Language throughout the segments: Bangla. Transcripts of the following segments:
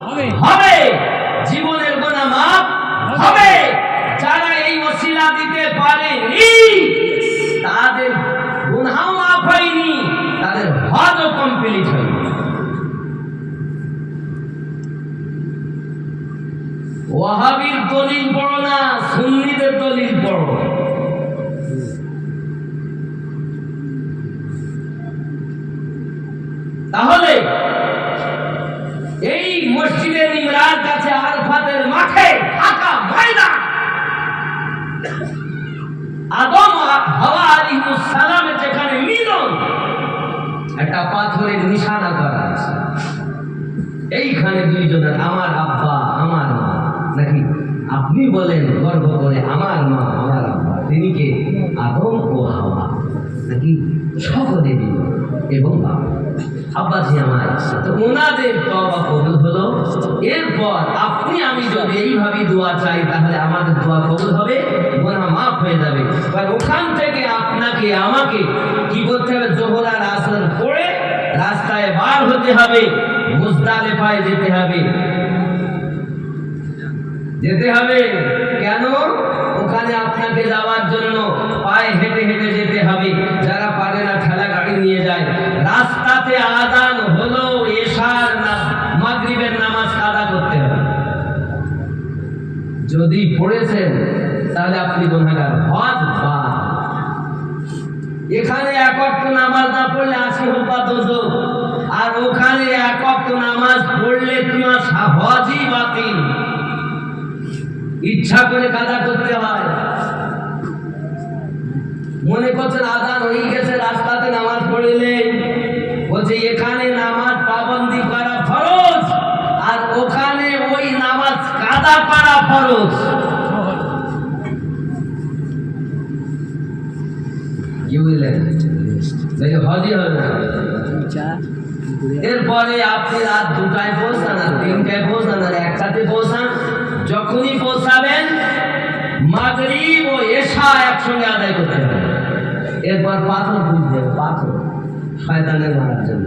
হবে, জীবনের গুনাহ মাফ হবে। যারা এই ওসিলা দিতে পারেনি তাদের গুনাহ মাফ হয়নি, তাদের হজও কমপ্লিট হয়নি। ওয়াহাবির দলিল পড়ো না, সুন্নিদের দলিল পড়ো। তাহলে এই মসজিদে নিমরার কাছে আরফাতের মাঠে ফাঁকা ময়দান, আদম হাওয়া আলাইহিস সালামের যেখানে মিলন, একটা পাথরের নিশানা করা আছে। এইখানে দুইজনের, আমার আব্বা আমার মা, নাকি আপনি বলেন গর্ব করে আমার মা আমার আব্বা, তিনি কে? আদম ও হাওয়া, নাকি সকলে দিল এবং বাবা আব্বাজি আমার। তো ওনাদের তওবা কবুল হলো। এরপর আপনি আমি যদি এইভাবে দোয়া চাই তাহলে আমাদের দোয়া কবুল হবে, গুনাহ মাফ হয়ে যাবে। আর ওখান থেকে আপনাকে আমাকে কি করতে হবে? যোহর আর আসর পড়ে রাস্তায় বার হতে হবে, মুজদালিফায় যেতে হবে। কেন? ওখানে আপনাকে যাওয়ার জন্য পায়ে হেঁটে হেঁটে যেতে হবে। যারা পারে না ঠেলা গাড়ি নিয়ে যায়। রাস্তাতে আযান হলো, এশার মাগরিবের নামাজ আদা করতে হবে। যদি পড়েছেন তাহলে আপনি গুনাহগার, হজ বাদ। এখানে এক ওয়াক্ত নামাজ না পড়লে ৮০ হোক বা দোজখ, আর ওখানে এক ওয়াক্ত নামাজ পড়লে তোমার হজই বাতিল। ইচ্ছা করে কাজা করতে হয়। মনে করছেন আযান হয়ে গেছে, রাস্তাতে নামাজ পড়লে, বলছে এখানে নামাজ পাবন্দি করা ফরজ, আর ওখানে ওই নামাজ কাজা করা ফরজ। কি বুঝলেন? হজই হবে না। এরপরে আপনি রাত 2টায় পৌঁছান, আর 3টায় পৌঁছান, আর 1টাতে পৌঁছান। যখনই পৌঁছাবেন মাগরিব ও এশা একসঙ্গে আদায় করতে হবে। এরপর পাথর বুঝতে হবে, পাথর শয়তানের মারার জন্য।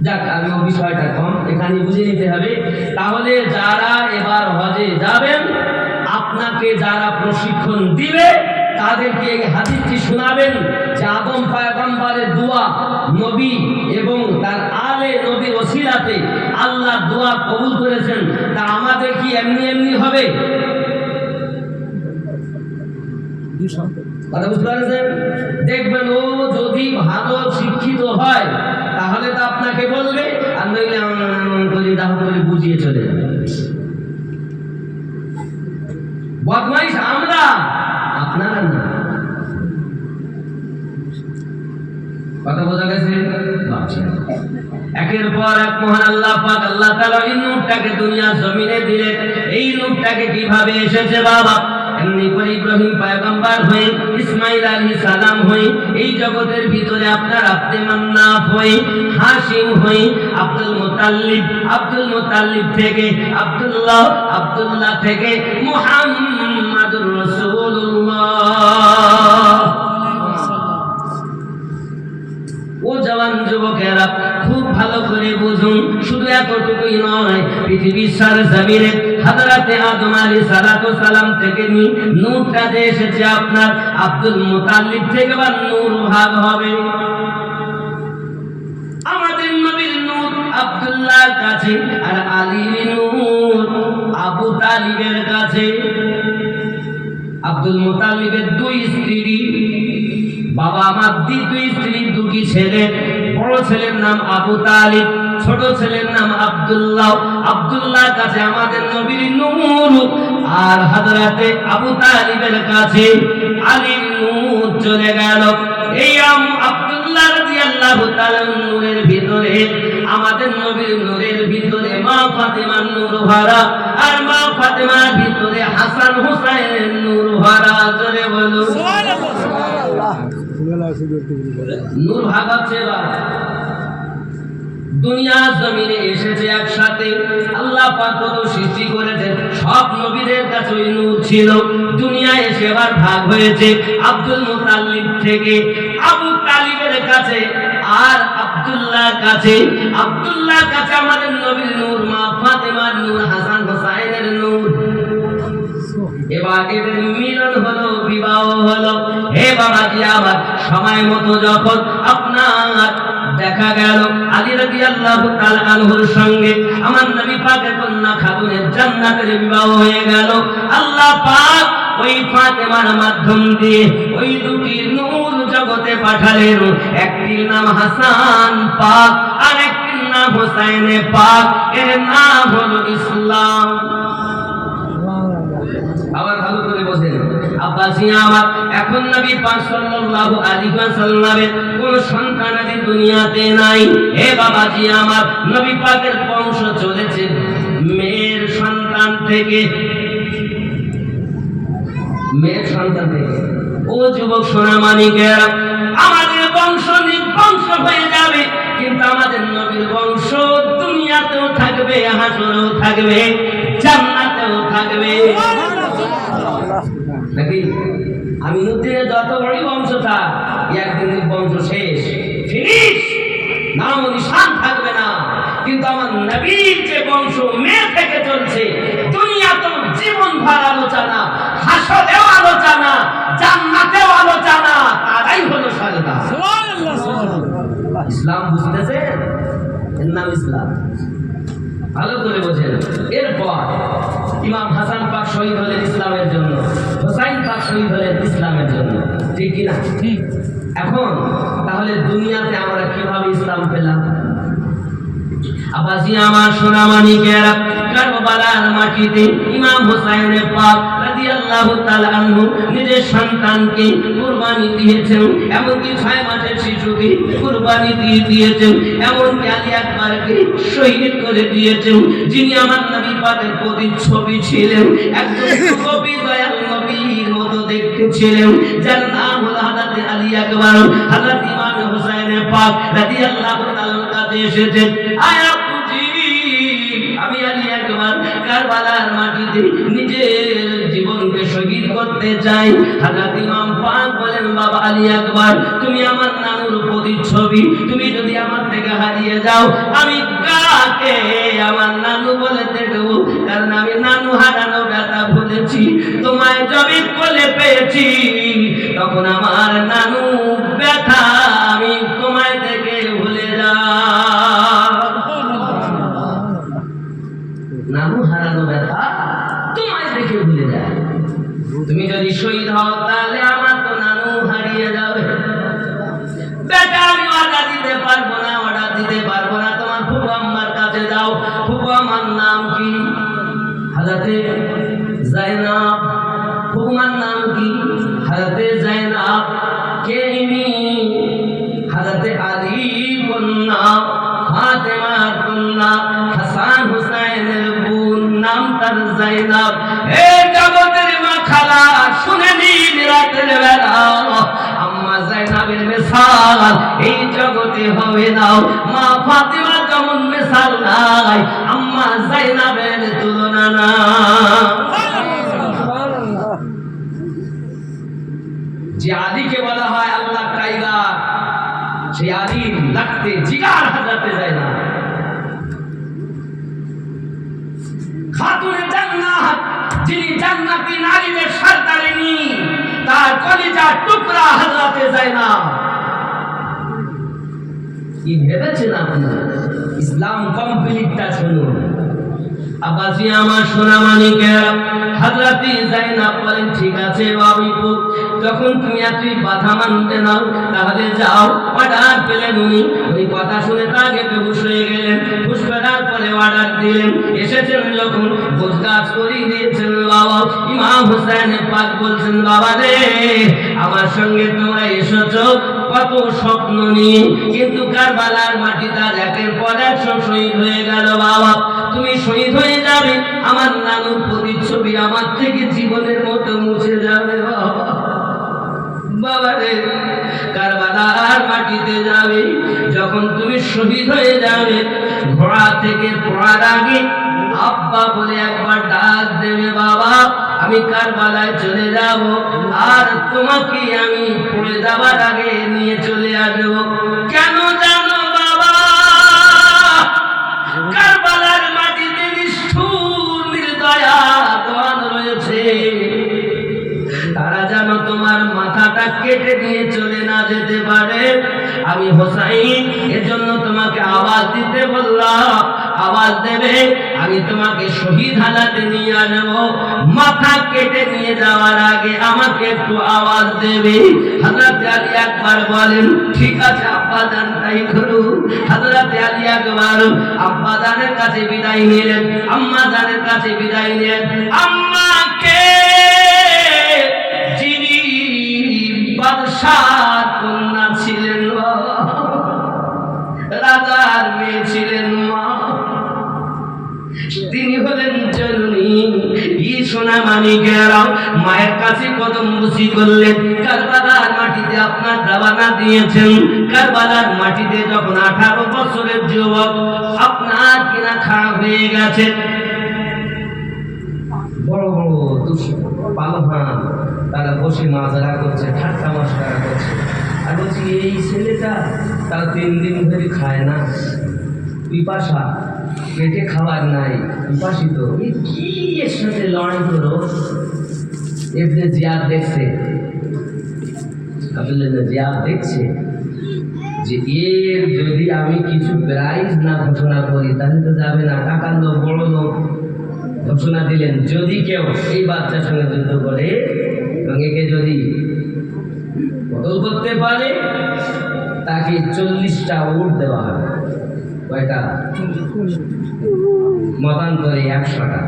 যাক, আমি ওই বিষয়টা কম এখানে বুঝে নিতে হবে। তাহলে যারা এবার হজে যাবেন, আপনাকে যারা প্রশিক্ষণ দিবে তাদেরকে এই হাদিসটি শোনাবেন যে আদম পয়গম্বরের দোয়া, নবী এবং তার আলে নবীর ওসিলাতে আল্লাহ দোয়া কবুল করেছেন। তা আমাদের কি এমনি এমনি হবে? কথা বুঝতে পারছেন? দেখবেন ও যদি ভালো শিক্ষিত হয় তাহলে তো আপনাকে বলবে, আর নইলে করে বুঝিয়ে চলে যাবে। বদমাইশ আমরা, আপনারা না। কথা বোঝা গেছে? একের পর এক মহান আল্লাহ পাক আল্লাহ তাআলা এই নূরটাকে দুনিয়া জমিনে দিলেন। এই নূরটাকে কিভাবে এসেছে বাবা? এমনি করে ইব্রাহিম পয়গম্বর হয়ে, ইসমাইল আলাইহিস সালাম হয়ে, এই জগতের ভিতরে আপনার আব্দে মান্নাফ হয়ে, হাশিম হয়ে, আব্দুল মুতাল্লিব থেকে আব্দুল্লাহ, আব্দুল্লাহ থেকে মুহাম্মাদুর রাসূলুল্লাহ। ও জওয়ান যুবকেরা, খুব ভালো করে বুঝুন। শুধু এতটুকুই নয়, পৃথিবীর সরজমিনে হযরতে আদম আলাইহিস সালাতু সালাম থেকে নূরটা যে এসেছে আপনার আব্দুল মুতাল্লিব থেকে, বা নূর ভাগ হবে। আমাদের নবীর নূর আব্দুল্লাহর কাছে, আর আলীর নূর আবু তালিবের কাছে। আব্দুল মুতাল্লিবের 2 স্ত্রী, বাবা আমার 2 স্ত্রী, 2টি ছেলে। বড় ছেলের নাম আবু তালিব, ছোট ছেলের নাম আব্দুল্লাহ। আব্দুল্লাহর কাছে আমাদের নবীর নূর, আর হযরতে আবু তালিবের কাছে আলীর নূর চলে গেল। এই আব্দুল্লাহ রাদিয়াল্লাহু তাআলা নূরের ভিতরে, আমাদের নবীর নূরের ভিতরে মা ফাতেমার নূর ভরা, আর মা ফাতেমার ভিতরে হাসান হুসাইনের নূর ভরা। জোরে বলো সুবহানাল্লাহ। নূর ভাগ হচ্ছে দুনিয়া জমিনে এসেছে একসাথে। আল্লাহ পাক কত সৃষ্টি করেছেন, সব নবীদের কাছে ওই নূর ছিল। দুনিয়ায় এসে ভাগ হয়েছে। আব্দুল মুতাল্লিব থেকে আবু তালিবের কাছে আর আব্দুল্লাহ কাছে আমাদের নবীর নূর, মা ফাতেমার নূর, হাসান হোসাইনের নূর। এবার এদের মিলন হলো, বিবাহ হলো। হে বাবাজি আমার, সময় মতো যখন আপনার দেখা গেল আলী রাদিয়াল্লাহু তাআলা আনহুর সঙ্গে আমার নবী পাকের কন্যা খাতুনে জান্নাতের বিবাহ হয়ে গেল। আল্লাহ পাক ওই ফাতেমার মাধ্যম দিয়ে ওই দুটি নূর জগতে পাঠালেন। একটির নাম হাসান পাক আর একটির নাম হোসাইন পাক। এর নাম হলো ইসলাম। আবার ভালো করে বোঝেন আব্বাসী আমার, এখন নবী পাক সাল্লাল্লাহু আলাইহি ওয়াসাল্লামের কোন সন্তানাদি দুনিয়াতে নাই। হে বাবাজি আমার, নবী পাকের বংশ চলেছে মেয়ের সন্তান থেকে। ও যুবক সোনামানিকেরা, আমাদের বংশ নির্বংশ হয়ে যাবে, কিন্তু আমাদের নবীর বংশ দুনিয়াতেও থাকবে, হাসরেও থাকবে, জান্নাতেও থাকবে। নাকি আমিনুদ্দিনের যত বড়ই বংশ থাক, একদিন বংশ শেষ, ফিনিশ, নাম নিশান থাকবে না। কিন্তু আমার নবীর যে বংশ মেয়ে থেকে চলছে, দুনিয়াতেও জীবন ভর আলোচনা, হাসরেও আলোচনা, জান্নাতেও আলোচনা, তারাই হলো সাজদা। ইসলাম বুঝতেছেন? এর নাম ইসলাম। ভালো করে বোঝেন। এরপর ইমাম হাসান পাক শহীদ হলেন ইসলামের জন্য, হোসাইন পাক শহীদ হলেন ইসলামের জন্য, ঠিক কিনা? ঠিক। এখন তাহলে দুনিয়াতে আমরা কিভাবে ইসলাম পেলাম? আবাসী আমার সোনামানিকেরা, কারবালার মাটিতে ইমাম হোসাইন পাক রাদিয়াল্লাহু তাআলা আনহু নিজের সন্তানকে কুরবানি দিয়েছেন, এমনকি 6 মাসের শিশুকে কুরবানি দিয়েছেন, এমনকি আলী আকবরকে শহীদ করে দিয়েছেন, যিনি আমার নবী পাকের প্রতিচ্ছবি ছিলেন, একজন কবি দয়াল নবীর মতো দেখতে ছিলেন, যার নাম হলো হযরত আলী আকবর। হযরত ইমাম হোসাইন পাক রাদিয়াল্লাহু তাআলার কাছে এসেছেন, আমি আলী আকবর কারবালার মাটিতে নিজের জীবনকে শহীদ করতে চাই। হযরত ইমাম পাক বলেন, বাবা আলী আকবর, তুমি আমার নানুর প্রতিচ্ছবি, তুমি যদি আমার থেকে হারিয়ে যাও, আমি কাকে আমার নানু বলে দেখব? কারণ আমি নানু হারানো ব্যথা ভুলেছি। তোমায় যবে কোলে পেয়েছি, তখন আমার নানু ব্যথা আমি তোমায় থেকে ভুলে যাই। নানু হারানো ব্যথা তোমায় দেখে ভুলে যায়। তুমি যদি শহীদ হও, তাহলে আমার তো নানু হারিয়ে যাবে। বেটা, আমি অর্ডার দিতে পারবো না, তোমার ফুফু আম্মার কাছে যাও। ফুফু আমার নাম কি? হযরতে যায়েনব। ফুফুমার নাম কি? হযরতে যায়েনব। কে ইনি? হযরতে আলী কন্যা, ফাতেমার কন্যা, হাসান হুসাইনের বোন, নাম তার যায়েনব। হে জগতের মা খালা, শুনে নিন রাতের বেলা, আম্মা যায়েনবের মিসাল এই জগতে হবে না। মা ফাতেমা যেমন মিসাল নাই, আম্মা যায়েনবের তুলনা না। যে আলীকে বলা হয় আল্লাহ টাইগার, সেই আলীর লাগতে জিগার হাজাতে যায় না। খাতুনে জান্নাত, যিনি জান্নাতি নারীদের সরদারিনী, তার কলিজার টুকরা হাজরাতে যায়েনব। কি ভেবেছেন আপনি? ইসলাম কমপ্লিটটা শুনুন। আব্বাসী আমার সোনামানিকেরা, হযরতে যায়েনব বলেন, ঠিক আছে বাবু, যখন তুমি এতই বাধা মানতে নাও, তাহলে যাও। অর্ডার পেলেন উনি কথা শুনে তাকে বেহুশ হয়ে গেলেন। হুশ করার পরে অর্ডার দিলেন, এসেছেন যখন গোছগাছ করে দিয়েছেন। বাবা ইমাম হোসেন পাক বলছেন, বাবা রে, আমার সঙ্গে তোমরা এসেছো কত স্বপ্ন নিয়ে, কিন্তু কারবালার মাটি তার একের পর এক শহীদ হয়ে গেল। বাবা, তুমি শহীদ হয়ে যাবে, আমার নানুর প্রতিচ্ছবি আমার থেকে জীবনের মতো মুছে যাবে। বাবা রে, কারবালার মাটিতে যাবে, যখন তুমি শহীদ হয়ে যাবে, ঘোড়া থেকে পড়ার আগে আব্বা বলে একবার ডাক দেবে। বাবা, আমি কারবালায় চলে যাব, আর তোমাকে আমি পড়ে যাবার আগে নিয়ে চলে আসবো। কেন জানো? বলল, আওয়াজ দেবে, আমি তোমাকে শহীদ হালাতে নিয়ে আসবো, মাথা কেটে নিয়ে যাওয়ার আগে আমাকে একটু আওয়াজ দেবে। হযরত আলী একবার বলেন, ঠিক আছে আব্বাজান তাই করুন। হযরত আলী একবার আব্বাজানের কাছে বিদায় নিলেন, আম্মাজানের কাছে বিদায় নিলেন। আম্মাকে যিনি বাদশার কন্যা ছিলেন, রাজার মেয়ে ছিলেন মা, তিনি হলেন জননী। সোনা মানিকেরা মায়ের কাছে কদম বুঝি করলেন, কারবালার মাটিতে আপনার রওনা দিয়েছেন। কারবালার মাটিতে যখন 18 বছরের যুবক আপনার কিনা খারাপ হয়ে গেছে, বড় বড় পালোহান তারা বসে মাজারা করছে, ঠাট্টা মশকরা করছে, আর বলছি এই ছেলেটা তারা 3 দিন ধরে খায় না, পিপাসা, পেটে খাবার নাই, পিপাসিত, কি এর সাথে লড়াই করো? ইবনে জিয়াদ দেখছে, আব্দুল্লাহ জিয়াদ দেখছে যে এর যদি আমি কিছু প্রাইজ না ঘোষণা করি তাহলে তো যাবে না, টাকার লোক, বড় লোক। ঘোষণা দিলেন, যদি কেউ এই বাচ্চার সঙ্গে যুদ্ধ করে এবং একে যদি বদল করতে পারে তাকে 40টা উট দেওয়া হবে। কয়টা? মতান্তরে 100টা।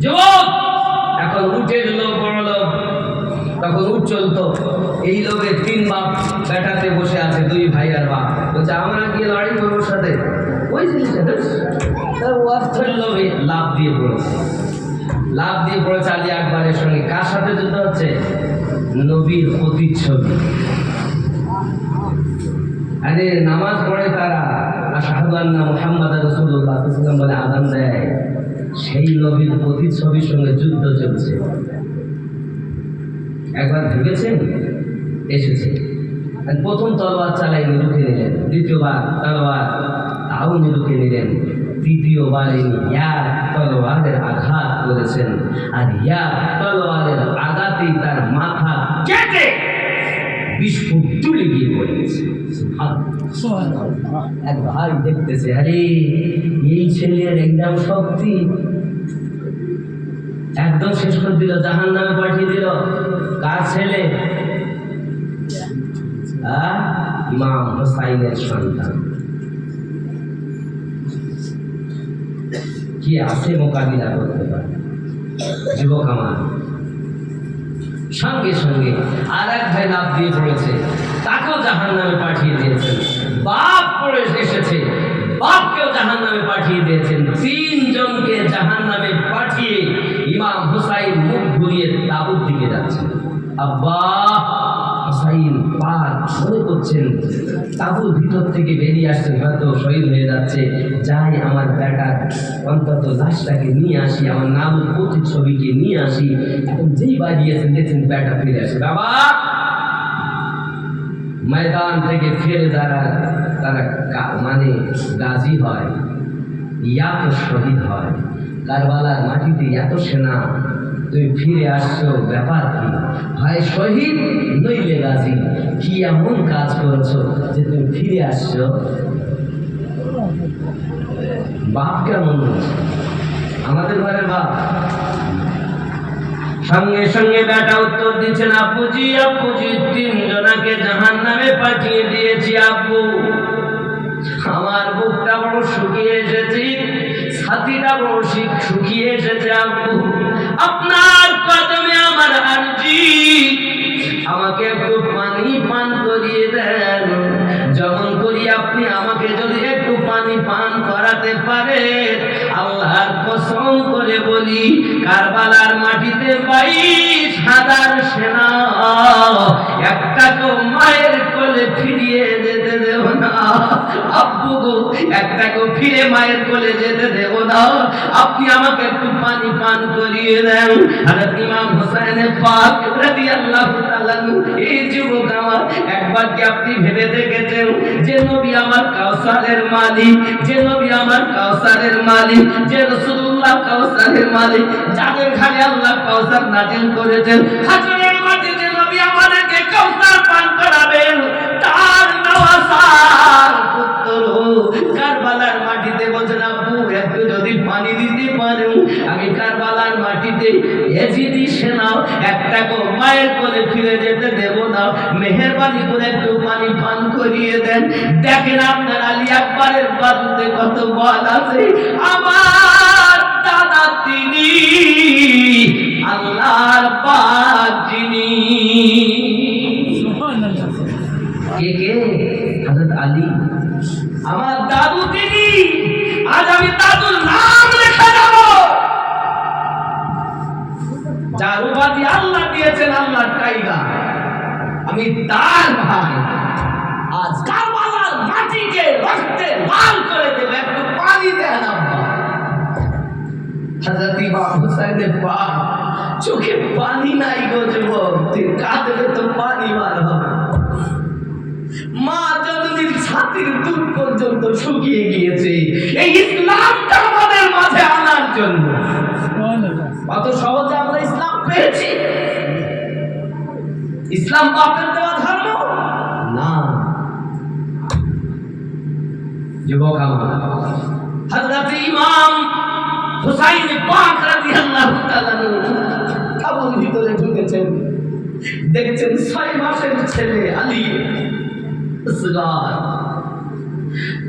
যুবক এখন উটের লোক, বড় লোক, তখন উট চলতো। এই লোকের 3 বাপ বেটাতে বসে আছে, 2 ভাই আর বাপ, বলছে আমরা গিয়ে লড়াই করবো সাথে। ওই জিনিসটা অর্থের লোভে লাভ দিয়ে পড়েছে, লাভ দিয়ে পড়েছে আলী আকবরের সঙ্গে। কার সাথে যুদ্ধ হচ্ছে? নবীর প্রতিচ্ছবি। আরে নামাজ পড়ে তারা, আশহাদু আন্না মুহাম্মাদার রাসূলুল্লাহ সাল্লাল্লাহু বলে আযান দেয়, সেই নবীর প্রতিচ্ছবির সঙ্গে যুদ্ধ চলছে। একবার ভেবেছেন? এসেছে, প্রথম তলোয়ার চালাই রুখে নিলেন, দ্বিতীয়বার তলোয়ার তাও রুখে নিলেন, তৃতীয়বার ইয়ার তলোয়ারের আঘাত করেছেন, আর ইয়ার তলোয়ারের আঘাতেই তার মাথা কেটে বিস্ফোট তুলে গিয়ে পড়েছে। এক ভাই দেখতেছে, আরে এই ছেলের একদম শক্তি, একদম শেষ করে দিল, জাহান্নামে পাঠিয়ে দিল। কার ছেলে? ইমাম হুসাইনের সন্তান। কি আছে মোকাবিলা করতে পারে? যুবক আমার, সঙ্গে সঙ্গে আর এক ভাই লাভ দিয়ে পড়েছে, তাকেও জাহান্নামে পাঠিয়ে দিয়েছেন। বাপ পড়ে এসেছে, বাপকেও জাহান্নামে পাঠিয়ে দিয়েছেন। 3 জনকে জাহান্নামে পাঠিয়ে ইমাম হুসাইন মুখ ঘুরিয়ে তাবুর দিকে যাচ্ছেন। আব্বা হুসাইন পাক মনে করছেন, তাবুর ভিতর থেকে বেরিয়ে আসছেন, হয়তো শহীদ হয়ে যাচ্ছে, যাই আমার বেটার অন্তত লাশটাকে নিয়ে আসি, আমার নামের প্রতিচ্ছবিকে নিয়ে আসি। এখন যেই বাড়িয়েছেন দেখছেন বেটা ফিরে আসে। বাবা, ময়দান থেকে ফিরে তারা মানে গাজী হয়, এত শহীদ হয়। কারবালার মাটিতে এত সেনা, তুমি ফিরে আসছো, ব্যাপার কি? হয় শহীদ নইলে গাজী। কি এমন কাজ করেছো যে তুমি ফিরে আসছো? বাপ কেমন আমাদের ঘরের বাপ? সঙ্গে সঙ্গে বেটা উত্তর দিচ্ছেন, আপুজি আপুজি 3 জনাকে জাহান্নামে পাঠিয়ে দিয়েছি আব্বু। আমার বুকটা বড় শুকিয়ে এসেছে, ছাতিটা বড় শুকিয়ে এসেছে আব্বু। আপনার কদমে আমার আরজি, আমাকে একটু পানি পান করিয়ে দেন। যখন করি আপনি আমাকে যদি একটু পানি পান করাতে পারেন, আল্লাহর কসম করে বলি, কারবালার মাটিতে 22,000 সেনা একটাকেও মায়ের কোলে ফিরিয়ে যেতে দেব না। আব্বু গো, একটাকেও ফিরে মায়ের কোলে যেতে দেব না। আপনি আমাকে একটু পানি পান করিয়ে দেন। হযরত ইমাম হুসাইন পাক রাদিয়াল্লাহু তাআলা, এই যুবক আমার, একবার কি আপনি ভেবে দেখেছেন যে নবী আমার কাউসারের মালিক, যে নবী আমার কাউসারের মালিক, যে রাসূলুল্লাহ কাউসারের মালিক, যাদের ঘরে আল্লাহ কাউসার নাজিল করেছেন, হাজরের মাঠে যে নবী আমাদেরকে কাউসার পান করাবেন, তার নওয়াজ আমার পুত্র কারবালার মাটিতে বলছেন, আব্বু একটু যদি পানি দিতে পারো, আমি কারবালার মাটিতে এজিদি সেনাও একটা মায়ের কোলে ফিরে যেতে দেব না, মেহেরবানি করে একটু পানি পান করিয়ে দেন। দেখেন আপনার আলী আকবরের বাজুতে কত বল আছে। আমার দাদা তিনি আল্লাহর পাক যিনি। কে কে? হযরত আলী। আমার দাদু তিনি। আজ আমি দাদুর নাম লেখা যাব, যার উপাধি আল্লাহ দিয়েছেন আল্লাহর টাইগার, আমি তার ভাই। আজ কারবালার মাটিকে রক্তে লাল করে দেব, একটু পানি দেন আব্বা। হযরত ইমাম হুসাইনের বাপ চোখে পানি নাই গো যুবক, তুই কাঁদলে তো পানি বার হবে। মা জননীর ছাতির দুধ পর্যন্ত শুকিয়ে গিয়েছে এই ইসলামটা আমাদের মাঝে আনার জন্য। কত সহজে আমরা ইসলাম পেয়েছি। ইসলাম বাপের দেওয়া ধর্ম না। যুবক আমার, হযরত ইমাম হুসাইন পাক রাদিয়াল্লাহু তাআলা কাবুল ভিতরে ঢুকেছেন, দেখছেন 6 মাসের ছেলে আলী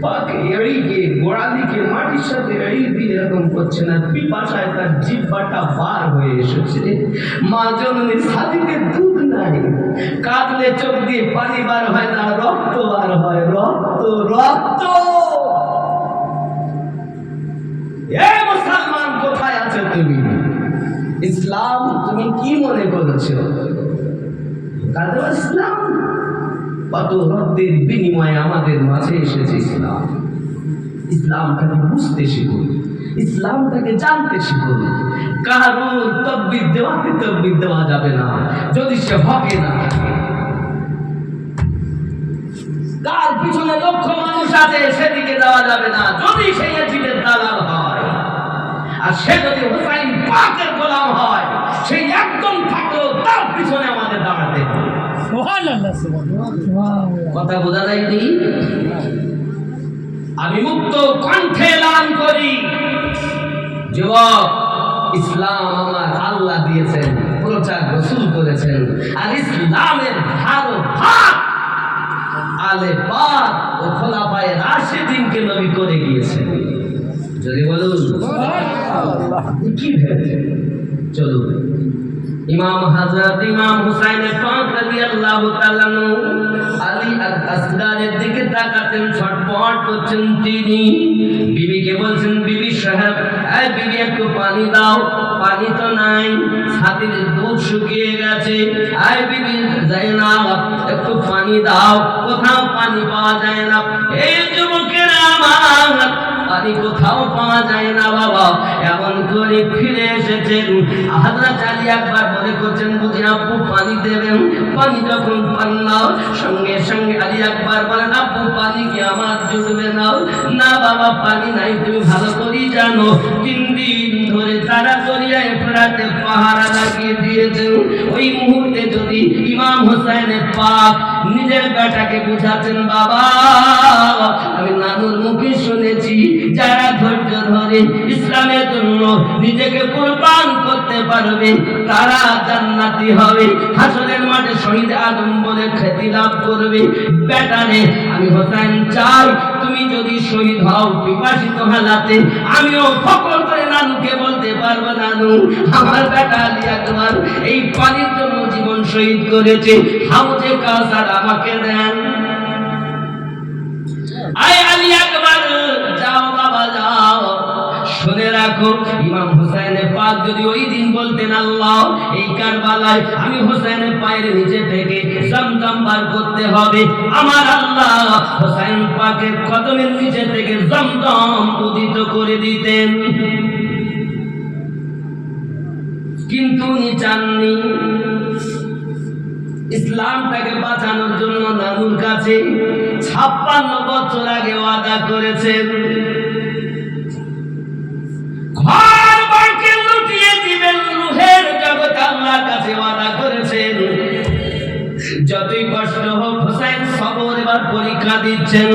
পাকে এড়িয়ে গোড়ালিকে মাটির সাথে এড়িয়ে দিয়ে এরকম করছে না, পিপাসায় তার জিহ্বাটা বার হয়ে এসেছে। মা জননীর ছাতিতে দুধ নাই, কাঁদলে চোখ দিয়ে পানি বার হয় না, রক্ত বার হয়, রক্ত রক্ত। এ মুসলমান, কোথায় আছো তুমি? ইসলাম তুমি কি মনে করেছো? কাদের ইসলাম? কত রক্তের বিনিময়ে আমাদের মাঝে এসেছে ইসলাম। ইসলামটাকে বুঝতে শিখুন, ইসলামটাকে জানতে শিখুন। কারো তকবীর দেওয়াতে তকবীর দেওয়া যাবে না যদি সে হকে না। কার পিছনে লক্ষ মানুষ আছে সেদিকে দেওয়া যাবে না যদি সেই এজিদের দালাল হয়। আর সে যদি হুসাইন পাকের গোলাম হয়, সেই একদম থাকলেও তার পিছনে আমাদের দাঁড়াতে হবে। কথা বোঝা যায়নি? আমি মুক্ত কণ্ঠে এলান করি, যুবক, ইসলাম আমার আল্লাহ দিয়েছেন, প্রচার রাসূল করেছেন। আর ইসলামের ভালো ভাগ আলে পাক ও খোলাফায়ে রাশিদিনকে নবী করে গিয়েছেন। যদি বলুন কি ভেবেছেন? চলুন, ইমাম হযরত ইমাম হুসাইন পাক রাদিয়াল্লাহু তাআলা আলী আসগারের দিকে তাকাতেন, ছটফট করছেন তিনি। বিবিকে বলছেন, বিবি সাহেব, এই বিবি একটু পানি দাও। পানি তো নাই, ছাতির দুধ শুকিয়ে গেছে। এই বিবি যায়নাব, একটু পানি দাও। কোথাও পানি পাওয়া যায় না। এই যুবকেরা আমার, পানি কোথাও পাওয়া যায় না বাবা। এমন করে ফিরে এসেছেন। হযরত আলী একবার মনে করছেন বুঝি আব্বু পানি দেবেন। পানি যখন পান না, সঙ্গে সঙ্গে আলী একবার বলেন, আব্বু পানি কি আমার জুটবে না? না বাবা, পানি নাই, তুমি ভালো করেই জানো। 3 দিন ধরে তারা দরিয়ায় ফেরাতে পাহারা লাগিয়ে দিয়েছেন। ওই মুহূর্তে যদি ইমাম হুসাইনের পাক নিজের বেটাকে বুঝাচ্ছেন, বাবা আমি নানুর মুখে শুনেছি যারা ধৈর্য ধরে ইসলামের জন্য নিজেকে কুরবান করতে পারবে তারা জান্নাতি হবে, হাসরের মাঠে শহীদ আদম বলে খ্যাতি লাভ করবে। বেটারে, আমি হোসেন চাই তুমি যদি শহীদ হও পিপাসিত হালাতে, আমিও ফখর করে নানুকে বলতে পারবো, নানু আমার বেটা আলী আকবর এই পানির জন্য জীবন শহীদ করেছে, হাউজে কাউসার আমাকে দেন। আয় আলী আকবর, যাও বাবা যাও। শুনে রাখো, ইমাম হুসাইনের পাক যদি ওই দিন বলতেন, আল্লাহ এই কারবালায় আমি হুসাইনের পায়ের নিচে থেকে জমজম বার করতে হবে, আমার আল্লাহ হুসাইন পাকের কদমের নিচে থেকে জমজম উদিত করে দিতেন। কিন্তু উনি চাননি। ইসলামটাকে বাঁচানোর জন্য নানুর কাছে 56 বছর আগে ওয়াদা করেছেন, ঘর বাড়িকে লুটিয়ে দিবেন, রূহের জগৎ আল্লাহর কাছে ওয়াদা করেছেন। যতই কষ্ট হোক হুসাইন সবর আবার পরীক্ষা দিচ্ছেন।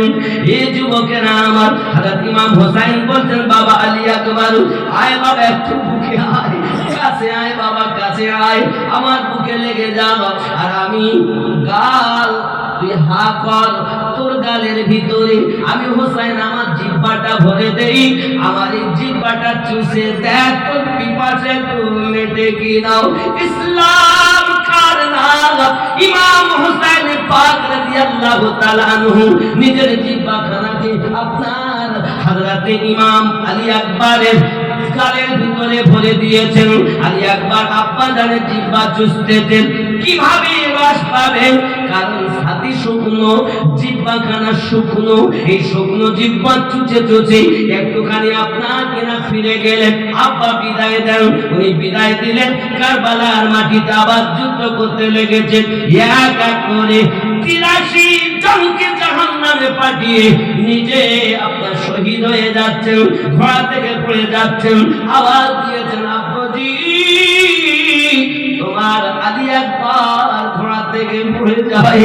এই যুবকেরা আমার, হযরত ইমাম হোসেন বলতেন, বাবা আলী আকবর, আয় বাবা একটু বুকে আয়, কাছে আয় বাবা, কাছে আয়, আমার বুকে লেগে যাও। আর আমি গাল, তুই হা কর, তোর গালের ভিতরে আমি হোসেন আমার জিহ্বাটা ভরে দেই, আমার এই জিহ্বাটা চুষে দেখ তোর পিপাসা একটু মেটে কি নাও। ইসলাম কার নাম, ইমাম হোসেন পাক রাদিয়াল্লাহু তাআলা আনহু নিজের জিহ্বাখানাকে আপনার হযরতে ইমাম আলী আকবরের গালের ভিতরে ভরে দিয়েছেন। আলী আকবর আব্বা জানের জিহ্বা চুষতেছেন, কিভাবে রস পাবেন? কারণ ছাতি শুকনো, জিহ্বাখানা শুকনো, এই শুকনো জিহ্বা চুচে চুচে একটুখানি আপনার কিনা ফিরে গেলেন। আব্বা বিদায় দেন, উনি বিদায় দিলেন, কারবালার মাটিতে আবার যুদ্ধ করতে লেগেছেন। এক এক করে 83 জনকে জাহান্নামে পাঠিয়ে নিজে আপনার শহীদ হয়ে যাচ্ছেন, ঘোড়া থেকে পড়ে যাচ্ছেন। আওয়াজ দিয়েছেন, আব্বাজি তোমার আলী আকবর ঘোড়া থেকে পড়ে যায়।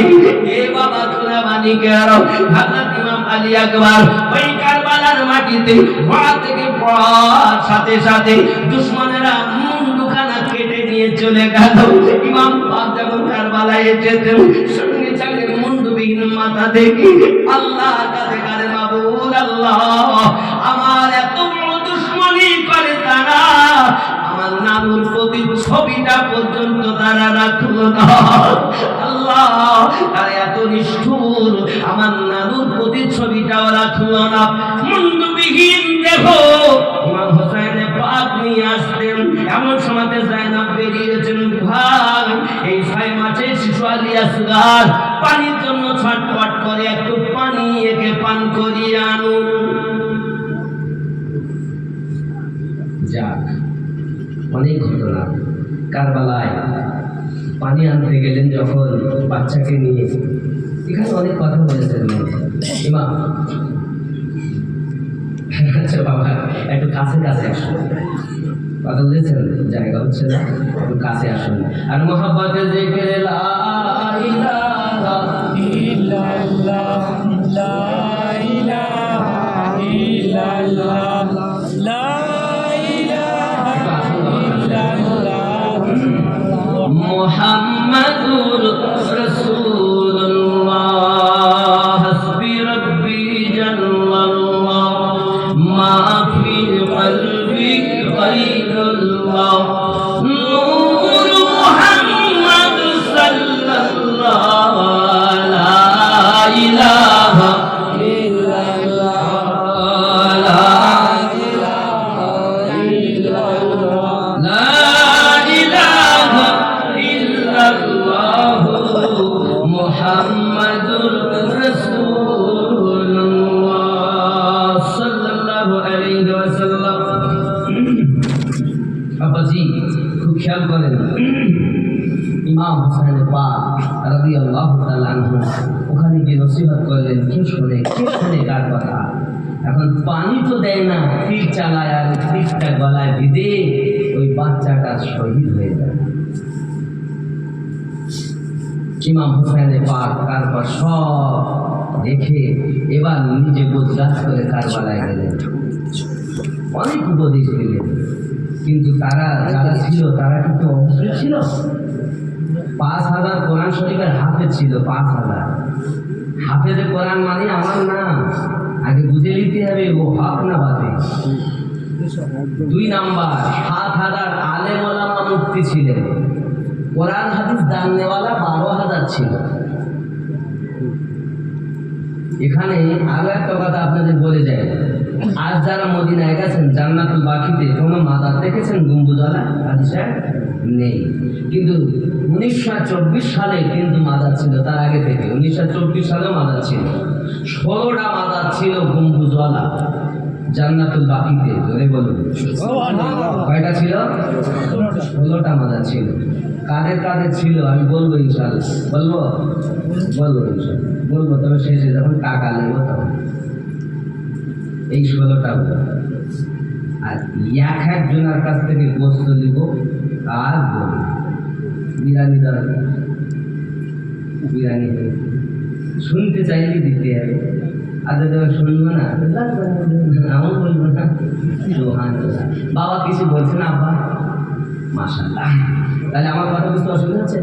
এ বাবা তোরা মানি কেন? হযরত ইমাম আলী আকবর ওই কারবালার মাটিতে ঘোড়া থেকে পড়ার সাথে সাথে দুশমনেরা মুন্ডুখানা কেটে নিয়ে চলে গেল। ইমাম পাক যখন কারবালায় এসেছেন, সঙ্গে সঙ্গে মুন্ডুবিহীন মাথা দেখে আল্লাহর কাছে কাঁদে, মাবুদ আল্লাহ, আমার এত বড় দুশমনি করে তারা, আমার নানুর প্রতি ছবিটা পর্যন্ত তারা রাখলো না। আল্লাহ, তারা এত নিষ্ঠুর, আমার নানুর প্রতি ছবিটাও রাখলো না। মুন্ডবিহীন দেহ ইমাম হোসেন পাক নিয়ে আসতেন। এমন সময়তে যায়নাব বেরিয়েছেন, ভাই এই 6 মাসের শিশু আলী আসগার পানির জন্য ছটফট করে, একটু পানি একে পান করিয়ে আনুন। যাক, অনেক ঘটনা। কারবালায় পানি আনতে গেলেন যখন বাচ্চাকে নিয়ে, এখানে অনেক কথা বলেছেন ইমাম। আচ্ছা বাবা, একটু কাছে কাছে আসুন, কথা বলেছেন, জায়গা হচ্ছে না, একটু কাছে আসুন। আর মোহাব্বতে জিকির লা ইলাহা ইল্লাল্লাহ, লা ইলাহা ইল্লাল্লাহ, লা মুহাম্মাদুর রাসূলুল্লাহ, হাসবি রাব্বি জাল্লাল্লাহ, মা ফি কলবি গায়রুল্লাহ, নূর মুহাম্মদ সাল্লাল্লাহ, লা ইলাহা ইল্লাল্লাহ, লা ইলাহা ইল্লাল্লাহ, লা মুহাম্মাদুর রাসূলুল্লাহ সাল্লাল্লাহু আলাইহি ওয়াসাল্লাম। আব্বাজি খুব খেয়াল করেন, ইমাম হোসেন পাক রাদিয়াল্লাহু তাআলা আনহু ওখানে গিয়ে নসিহত করলেন। কে শুনে কার কথা? এখন পানি তো দেয় না, তীর চালায়, আর তীরটা গলায় বিঁধে ওই বাচ্চাটা শহীদ হয়ে যায়। ইমাম হোসেন পাক তারপর সব দেখে এবার নিজে গোজগাছ করে কারবালায় গেলেন, অনেক উপদেশ দিলেন। কিন্তু তারা যারা ছিল তারা কিন্তু অবশ্যই ছিল। 5000 কোরআন শরীফের হাফেজ ছিল, 5000 হাফেজে কোরআন মানে আমার নাম, আগে বুঝে নিতে হবে ও হক না বাতিল। 2 নাম্বার, 7000 আলেম ওলামা মুফতি ছিলেন, কোরআন হাদিস জাননেওয়ালা 12000 ছিল। এখানে আরো একটা কথা আপনাদের বলে যায়, আজ যারা মদিনায় গেছেন জান্নাতুল বাকিতে কোনো মাজার দেখেছেন গম্বুজওয়ালা? হাজি সাহেব নেই, কিন্তু 1924 সালে কিন্তু মাজার ছিল, তার আগে থেকে 1924 সালেও মাজার ছিল। 16টা মাজার ছিল গম্বুজওয়ালা জান্নাতুল বাকিতে। ধরে বলুন কয়টা ছিল? 16টা মাজার ছিল। কাদের কাদের ছিল আমি বলবো ইনশাআল্লাহ, বলবো ইনশাআল্লাহ বলবো, তবে শেষে যখন টাকা নেবো তখন। এই 16টা আর এক জনের কাছ থেকে গোস্ত নিব আর বলবো বিরিয়ানি দরকার, বিরিয়ানি শুনতে চাইলে দিতে হবে, আর যখন শুনবো না আমার বলবো না। বাবা কিছু বলছে না আব্বা? মাশাআল্লাহ। তাহলে আমার কথা বুঝতে অসুবিধা হচ্ছে?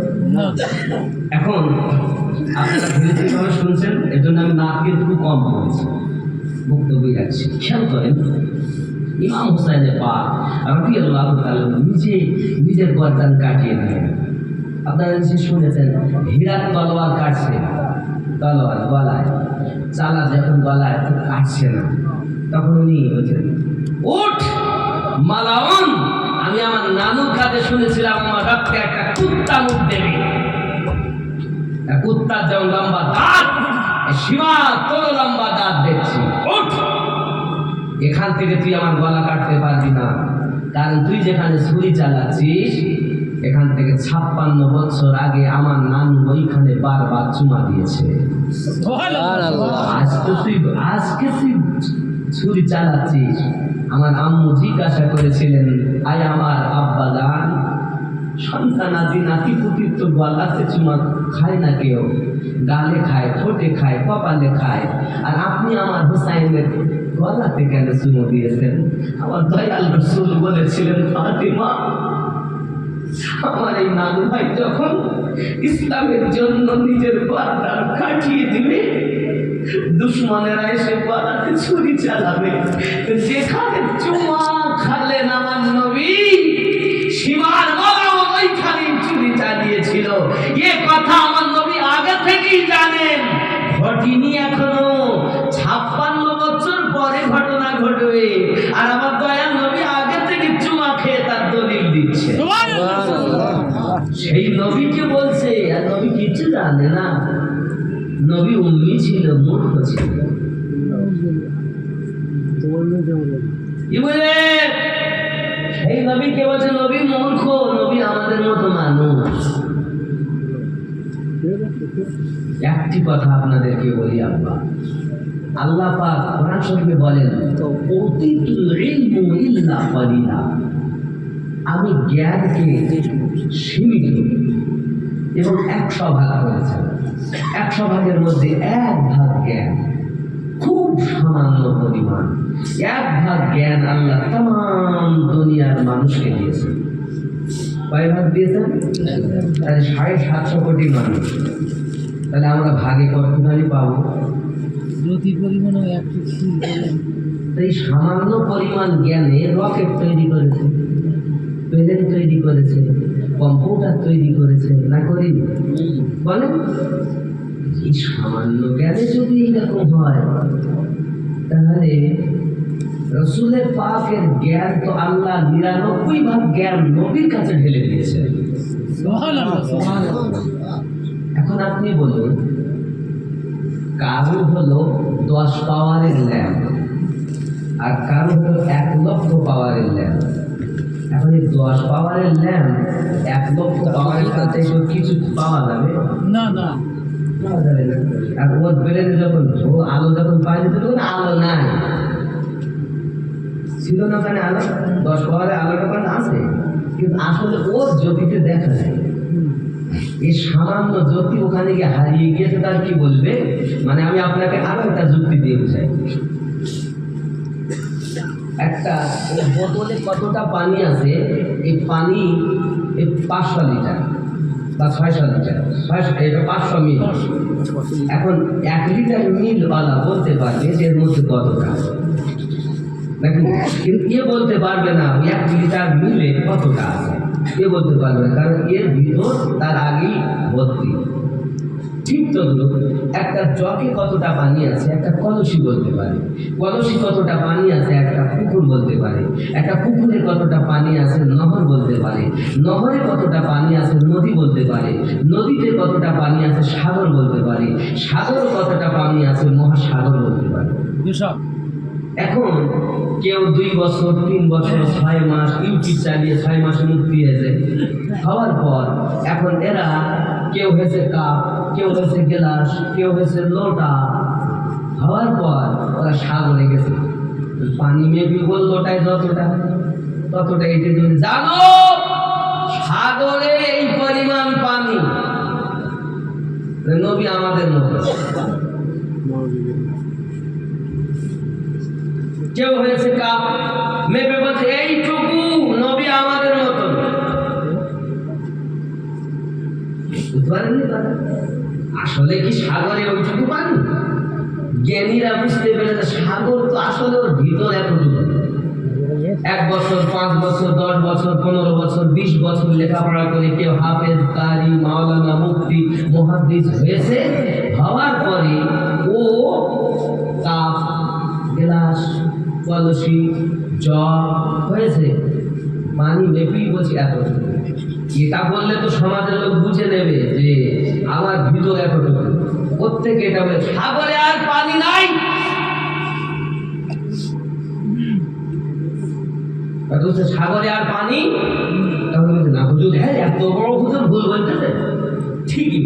এখন আপনারা ধীরে ধীরে ভাবে শুনছেন, এর জন্য আমি নাককে একটু কম করেছি, বক্তব্য রাখছি। খেয়াল করেন, ইমাম হুসাইনের পাক রাদিয়াল্লাহু তাআলা নিজের গর্দান কাটিয়ে দিলেন। আপনারা নিশ্চয়ই শুনেছেন, হীরার তলোয়ার কাটছে, তলোয়ার গলায়, চালা যখন গলায় কাটছে না, তখন উনি বলছেন, উঠ মালাউন, আমি আমার নানুর কাছে শুনেছিলাম আমার রক্তে একটা কুত্তা মুখ দেবে। কুত্তার যেমন লম্বা দাঁত, সীমা তোর লম্বা দাঁত দেখছি, উঠ, এখান থেকে তুই আমার গলা কাটতে পারবি না, কারণ তুই যেখানে ছুরি চালাচ্ছিস এখান থেকে 56 বছর আগে আমার নানু ওইখানে বারবার চুমা দিয়েছে। আজকে তুই ছুরি চালাচ্ছিস। আমার আম্মু জিজ্ঞাসা করেছিলেন, আয় আমার আব্বা জান, সন্তানাদি নাতি পুতির তো গলাতে চুমা খায় না কেউ, গালে খায়, ঠোঁটে খায়, কপালে খায়, আর আপনি আমার হুসাইনের গলাতে কেন চুমো দিয়েছেন? আমার দয়াল রাসূল বলেছিলেন, ফাতিমা, আমার এই নানু ভাই যখন ইসলামের জন্য নিজের গলাটা কাটিয়ে দিবে, দুশ্মনেরা এসে গলাতে ছুরি চালাবে, যেখানে চুমা খালেন আমার নবী, সীমার গলাও ওইখানে ছুরি চালিয়েছিল। এ কথা আমার নবী আগে থেকেই জানেন, ঘটেনি এখনো, 56 বছর পরে ঘটনা ঘটবে, আর আমার দয়াল নবী আগে থেকে চুমা খেয়ে তার দলিল দিচ্ছে। সেই নবীকে বলছে, আর নবী কিছু জানে না, নবী উম্মি ছিল, মূর্খ ছিল। কি বলে সেই নবীকে বলছে নবী মূর্খ, নবী আমাদের মতো মানুষ। একটি কথা আপনাদেরকে বলি আব্বা, আল্লাহ পাক কোরআন শরীফে বলেন, উতিতুল ইলমু ইল্লা কালিলা, আমি জ্ঞানকে সীমিত এবং 100 ভাগ করেছি। 100 ভাগের মধ্যে 1 ভাগ জ্ঞান, খুব সামান্য পরিমাণ। 1 ভাগ জ্ঞান আল্লাহ তাম দুনিয়ার মানুষকে দিয়েছেন। কয় ভাগ দিয়েছেন? তাহলে 750 কোটি মানুষ, তাহলে আমরা ভাগে কতখানি পাবো? যদি পরিমাণ এই সামান্য পরিমাণ জ্ঞানে রকেট তৈরি করেছে, প্লেন তৈরি করেছে, কম্পিউটার তৈরি করেছে, না করি বলেন? এই সামান্য জ্ঞানে যদি এইরকম হয়, তাহলে রসুলের পাকের জ্ঞান তো আল্লাহ 99 ভাগ জ্ঞান নবীর কাছে ঢেলে দিয়েছে। এখন আপনি বলুন, কারো হলো 10 পাওয়ারের ল্যাম্প, আর কারো হলো 1 লক্ষ পাওয়ারের ল্যাম্প। এখন এই 10 পাওয়ারের ল্যাম্প 1 লক্ষ পাওয়ারের সাথে কিছু পাওয়া যাবে না? না, পাওয়া যাবে না। আর ওর বেড়ে যখন আলো যখন পাওয়া যেত তখন আলো নাই, ছিল না ওখানে আলো। 10 পাওয়ারের আলোটা ওখানে আছে, কিন্তু আসলে ওর জ্যোতিতে দেখা যায়। এই সামান্য জ্যোতি ওখানে গিয়ে হারিয়ে গিয়েছে, তার কি বলবে? মানে আমি আপনাকে আরো একটা যুক্তি দিয়ে বুঝাই। একটা বোতলে কতটা পানি আছে, এই পানি 500 লিটার বা 600 লিটার, 500 মিল। এখন 1 লিটার মিলওয়ালা বলতে পারবে যে এর মধ্যে কতটা, নাকি? কিন্তু কে বলতে পারবে না 1 লিটার মিলে কতটা আছে, কে বলতে পারবে না, কারণ এর ভিতর তার আগেই ভর্তি। ঠিক তো একটা জগে কতটা পানি আছে একটা কলসি বলতে পারে, কলসি কতটা পানি আছে একটা পুকুর বলতে পারে, একটা পুকুরে কতটা পানি আছে নহর বলতে পারে, নহরে কতটা পানি আছে নদী বলতে পারে, নদীতে কতটা পানি আছে সাগর বলতে পারে, সাগর কতটা পানি আছে মহাসাগর বলতে পারে। এখন কেউ 2 বছর 3 বছর 6 মাস ইউটিউব চালিয়ে 6 মাসে মুক্তি হয়েছে, হওয়ার পর এখন এরা কেউ হয়েছে কাপ, কেউ হয়েছে গ্লাস, কেউ হয়েছে লোটা, হওয়ার পর ওরা সাগরে গেছে। পানি মেপি বল লোটায় যতটা ততটা, এটি তুমি জানো সাগরে এই পরিমাণ পানি, নবী আমাদের মতো। কেউ হয়েছে কাপ মেপে বলছে এইটুকু নবী আমাদের মতো। আসলে কি সাগরে ওইটুকু পানি? জ্ঞানীরা বুঝতে পেরেছে সাগর তো আসলে ওর ভিতর এতটুকু। 1 বছর, 5 বছর, 10 বছর, 15 বছর, 20 বছর লেখাপড়া করে কেউ হাফেজ, কারি, মাওলানা, মুফতি, মুহাদ্দিস হয়েছে। হওয়ার পরে ও কাপ, গ্লাস, কলসি, জগ হয়েছে পানি মেপেই বলছি এতটুকু। এটা বললে তো সমাজের লোক বুঝে নেবে যে আমার ভিতর এতটুকু। প্রত্যেকে এটা বলে সাগরে আর পানি নাই। সাগরে আর পানি না হুজুর, হ্যাঁ এত বড় হুজুর ভুল বলতেছে। ঠিকই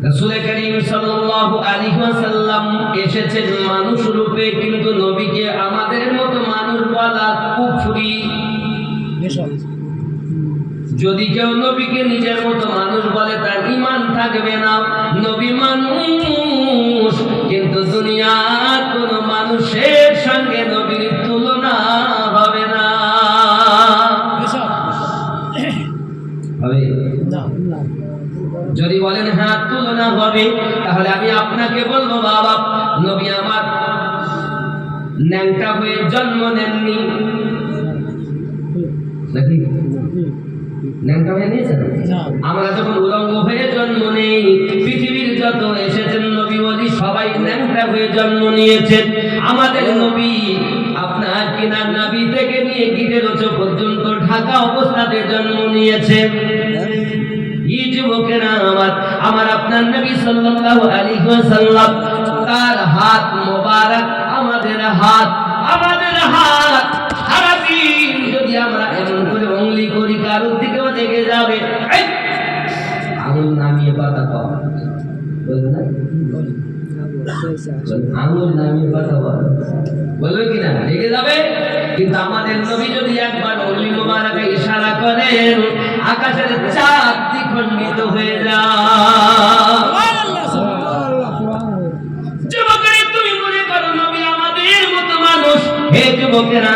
রাসূল করিম সাল্লাল্লাহু আলাইহি ওয়াসাল্লাম এসেছেন মানুষ রূপে, কিন্তু নবীকে আমাদের মতো মানুষ বলা কুফরি। যদি কেউ নবীকে নিজের মতো মানুষ বলে তার ঈমান থাকবে না। নবী মানুষ, কিন্তু দুনিয়ার কোনো মানুষের সঙ্গে নবীর তুলনা হবে না। হবে যদি বলেন হ্যাঁ তুলনা হবে, তাহলে আমি আপনাকে বলবো বাবা, নবী আমার ন্যাংটা হয়ে জন্ম নেননি নাকি? ন্যাংটা হয়ে নিয়েছেন? আমরা যখন উলঙ্গ হয়ে জন্ম নেই, পৃথিবীর যত এসেছেন নবী ওলি সবাই ন্যাংটা হয়ে জন্ম নিয়েছেন। আমাদের নবী আপনার কিনা নাভি থেকে নিয়ে গিটের উচ্চ পর্যন্ত ঢাকা অবস্থাতে জন্ম নিয়েছেন। এই যুবকেরা আমার আপনার নবী সাল্লাল্লাহু আলাইহি ওয়াসাল্লাম তার হাত মোবারক আমাদের হাত সারাদিন যদি আমরা এমন করে অঙ্গুলি করি কারোর দিকেও দেখে যাবে। আঙুল নামিয়ে কথা কও, বলবেন না? আঙুল নামিয়ে কথা বলবে কিনা? দেখে যাবে। কিন্তু আমাদের নবী যদি একবার অঙ্গুলি মোবারকে ইশারা করেন, আকাশের চাঁদ দ্বিখণ্ডিত হয়ে যায়। যুবকেরা তুমি মনে করো নবী আমাদের মতো মানুষ। হে যুবকেরা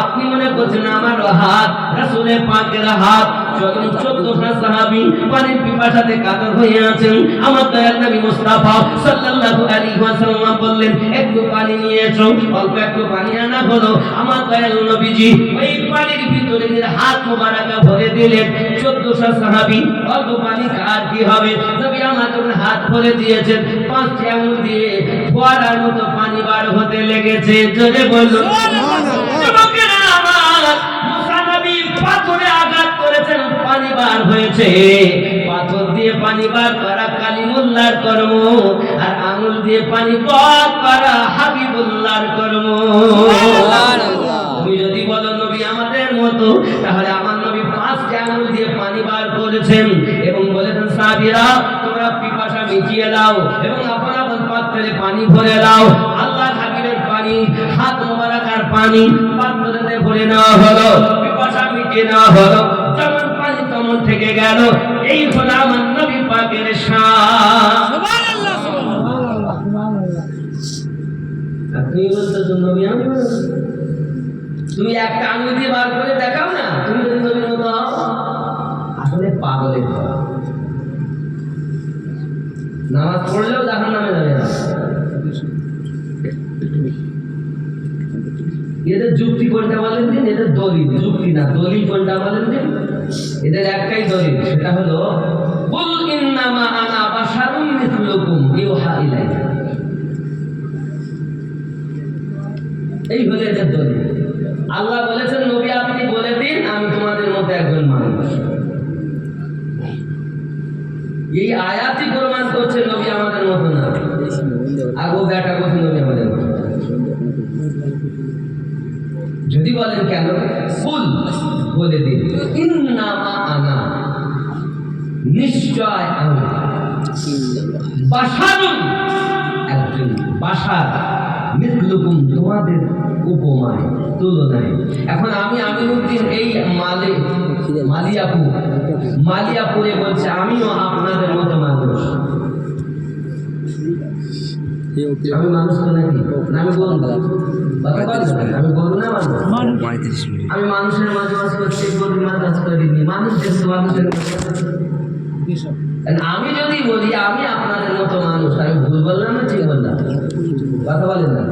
আপনি মনে করছেন আমার হাত রাসূলের পাকের হাত। যখন 14টা সাহাবী পানির পিপাসাতে কাতর হয়ে আছেন, আমার দয়াল নবী মুস্তাফা সাল্লাল্লাহু আলাইহি ওয়াসাল্লাম বললেন একটু পানি নিয়ে এসো। অল্প একটু পানি আনা হলো। আমার দয়াল নবীজি ওই পানির ভিতরে হাত মোবারক ভরে দিলেন। 14টা সাহাবী অল্প পানি আর কি হবে, নবী আমার যখন হাত ভরে দিয়েছেন, 5 আঙ্গুল দিয়ে ফোয়ারার মতো পানি বার হতে লেগেছে। জোরে বলুন যুবকেরা আমার, মুসা নবী পাথরে আঘাত করেছেন, পানি বার হয়েছে। পাথর দিয়ে পানি বার করা কালিমুল্লাহর কর্ম, আর আঙুল দিয়ে পানি বার করা হাবিবুল্লাহর কর্ম। তুমি যদি বলো নবী আমাদের মতো, তাহলে আমার নবী 5 আঙুল দিয়ে পানি বার করেছেন এবং বলেছেন সাহাবীরা তোমরা পিপাসা মিটিয়ে দাও এবং আপন আপন পাত্রে পানি ভরে দাও। আল্লাহর হাবিবের পানি হাত মোবারকার পানি পাত্রতে ভরে নেওয়া হলো, পিপাসা মিটিয়ে নেওয়া হলো। যেমন পানি তেমন থেকে গেল। এই হলো আমার নবী পাকের শান। সুবহানাল্লাহ সুবহানাল্লাহ সুবহানাল্লাহ। আপনি বলতে নবী আমি বলছি, তুমি একটা আঙুল দিয়ে বার করে দেখাও না, তুমি যদি নবীর মতো আসলে পাগলের কথা। নামাজ পড়লেও জাহান্নামে যাবে না। এদের যুক্তি কোনটা বলেন দিন, এদের দলিল। যুক্তি না, দলিল কোনটা বলেন দিন। এদের একটাই দলিল, সেটা হলো কুল ইন্নামা আনা বাশারুম মিসলুকুম ইউহা ইলাইয়া। এই হলো এদের দলিল। আল্লাহ বলেছেন নবী আপনি বলে দিন আমি তোমাদের মধ্যে একজন মানুষ। এই আয়াতই প্রমাণ করছে নবী আমাদের মতো না। আগো বেটা কথা নবী আমাদের মতো। যদি বলেন কেন, কুল বলে দিন ইন্নামা আনা নিশ্চয় আমি বাশারুন একজন। বাশার মিথলুকুম, তোমাদের উপমায় তুলনায়। এখন আমি আমিনুদ্দিন এই মালিয়াপুরে বলছে আমিও আপনাদের মতো মানুষ। আমি মানুষ তো নাকি? না আমি বলুন, আমি বলবো না মানুষ। আমি মানুষের মাঝে বাস করছি, গরুর মাঝে বাস করিনি। মানুষ যেহেতু মানুষের আমি যদি বলি আমি আপনাদের মতো মানুষ, আমি ভুল বললাম না ঠিক বললাম? কথা বলেন না?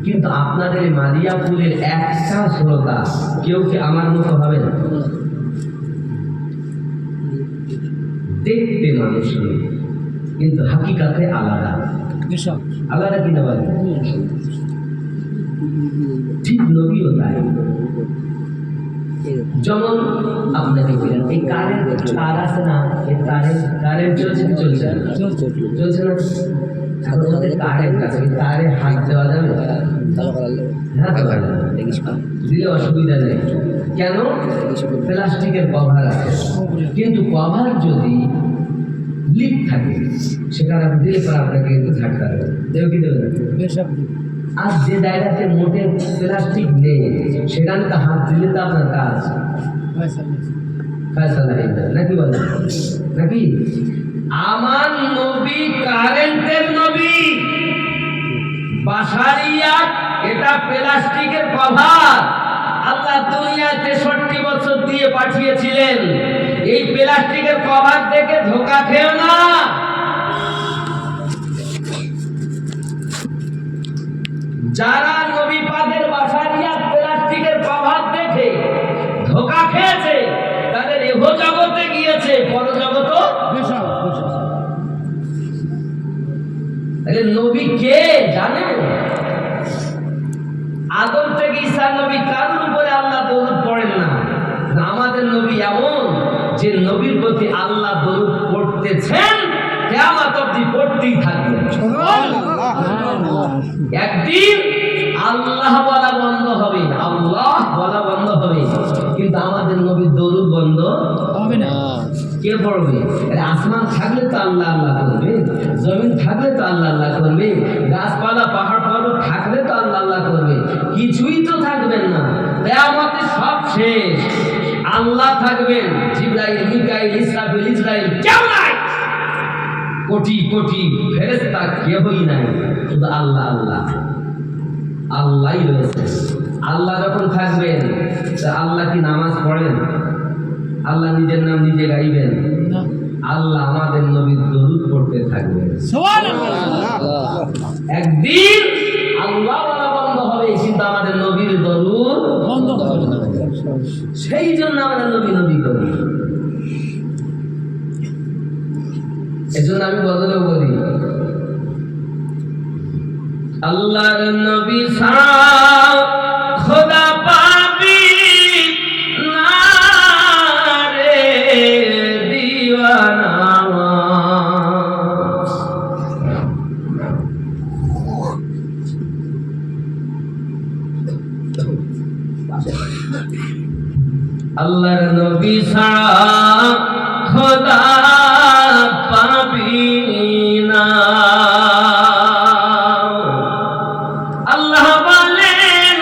কিন্তু আপনাদের এই মালিয়াপুরের একটা শ্রোতা কেউ কি আমার মতো হবে না? দেখতে মানুষ কিন্তু হাকিকাতে আলাদা। আলাদা কিনা বলে? ঠিক নবীও তাই। যেমন আপনাকে বলেন এই কারেন্ট তার আছে না, এই কারেন্ট চলছে কি চলছে না? চলছে না। এখন ওদের কারেন্ট আছে, তারে হাত দেওয়া যাবে? হ্যাঁ দেওয়া যাবে, দিলে অসুবিধা নেই। কেন? প্লাস্টিকের কভার আছে, কিন্তু কভার যদি লিক থাকে সেখানে আপনি দিলে পরে আপনাকে কিন্তু ঝাটকা দেবে, দেবে কি দেবে না? আর যে জায়গাতে মোটে প্লাস্টিক নেই সেখানে তো হাত দিলে তো আপনার কাজ ফয়সালা হয়ে যাবে, নাকি বলেন? নাকি? আমার নবী কারেন্টের নবী, বাসারিয়াত এটা প্লাস্টিকের কভার। আল্লাহ দুনিয়ায় 63 বছর দিয়ে পাঠিয়েছিলেন। এই প্লাস্টিকের কভার দেখে ধোঁকা খেও না। যারা নবী পাকের বাসারিয়াত প্লাস্টিকের কভার দেখে ধোঁকা খেয়েছে তাদের এহ জগতে গিয়েছে, পরজগত। নবী কে জানেন? আদম থেকে ঈসা নবী কারোর উপরে আল্লাহ দরুদ পড়েন না। আমাদের নবী এমন যে নবীর প্রতি আল্লাহ দরুদ পড়তেছেন, কিয়ামত অবধি পড়তেই থাকবেন। একদিন আল্লাহ বলা বন্ধ হবে, আল্লাহ বলা বন্ধ হবে, কিন্তু আমাদের নবীর দরুদ বন্ধ হবে না। কে পড়বে? আসমান থাকলে তো আল্লাহ আল্লাহ করবে, জমিন থাকলে তো আল্লাহ আল্লাহ করবে, গাছপালা পাহাড় পর্বত থাকলে তো আল্লাহ আল্লাহ করবে। কিছুই তো থাকবেন না, কিয়ামতে সব শেষ। আল্লাহ থাকবেন, জিবরাইল, মিকাইল, ইসরাফিল, ইসরাইল কেউ নাই। কোটি কোটি ফেরেশতা কেউই নাই, শুধু আল্লাহ আল্লাহ আল্লাহই রয়েছে। আল্লাহ যখন থাকবেন, আল্লাহ কি নামাজ পড়েন? আল্লাহ নিজের নাম নিজে গাইবেন? আল্লাহ আমাদের নবীর দরুদ পড়তে থাকবেন। একদিন আল্লাহ বলা বন্ধ হবে, কিন্তু আমাদের নবীর দরুদ বন্ধ হবে না। সেই জন্য আমাদের নবী নবী করি। এজন্য আমি বদলেও বলি আল্লাহর নবী সাও খোদা পাবি না রে দিওয়ানা। আল্লাহর নবী সাও খোদা পাবি না। আল্লাহ বলেন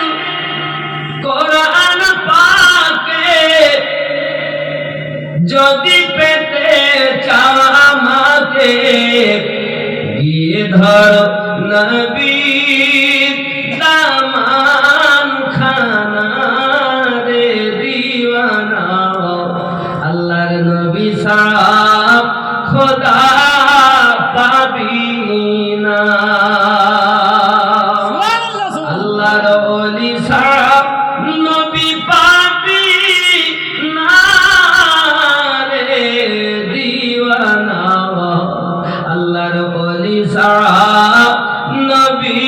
কোরআন পাকে, যদি পেতে চাও আমাকে, গিয়ে ধর নবীর দামান খানা রে দিওয়ানা। আল্লাহর নবী সাহেব খোদা পাবি না। আল্লাহর ওলি সাহেব নবী পাবি না রে দিওয়ানা। আল্লাহর ওলি সাহেব নবী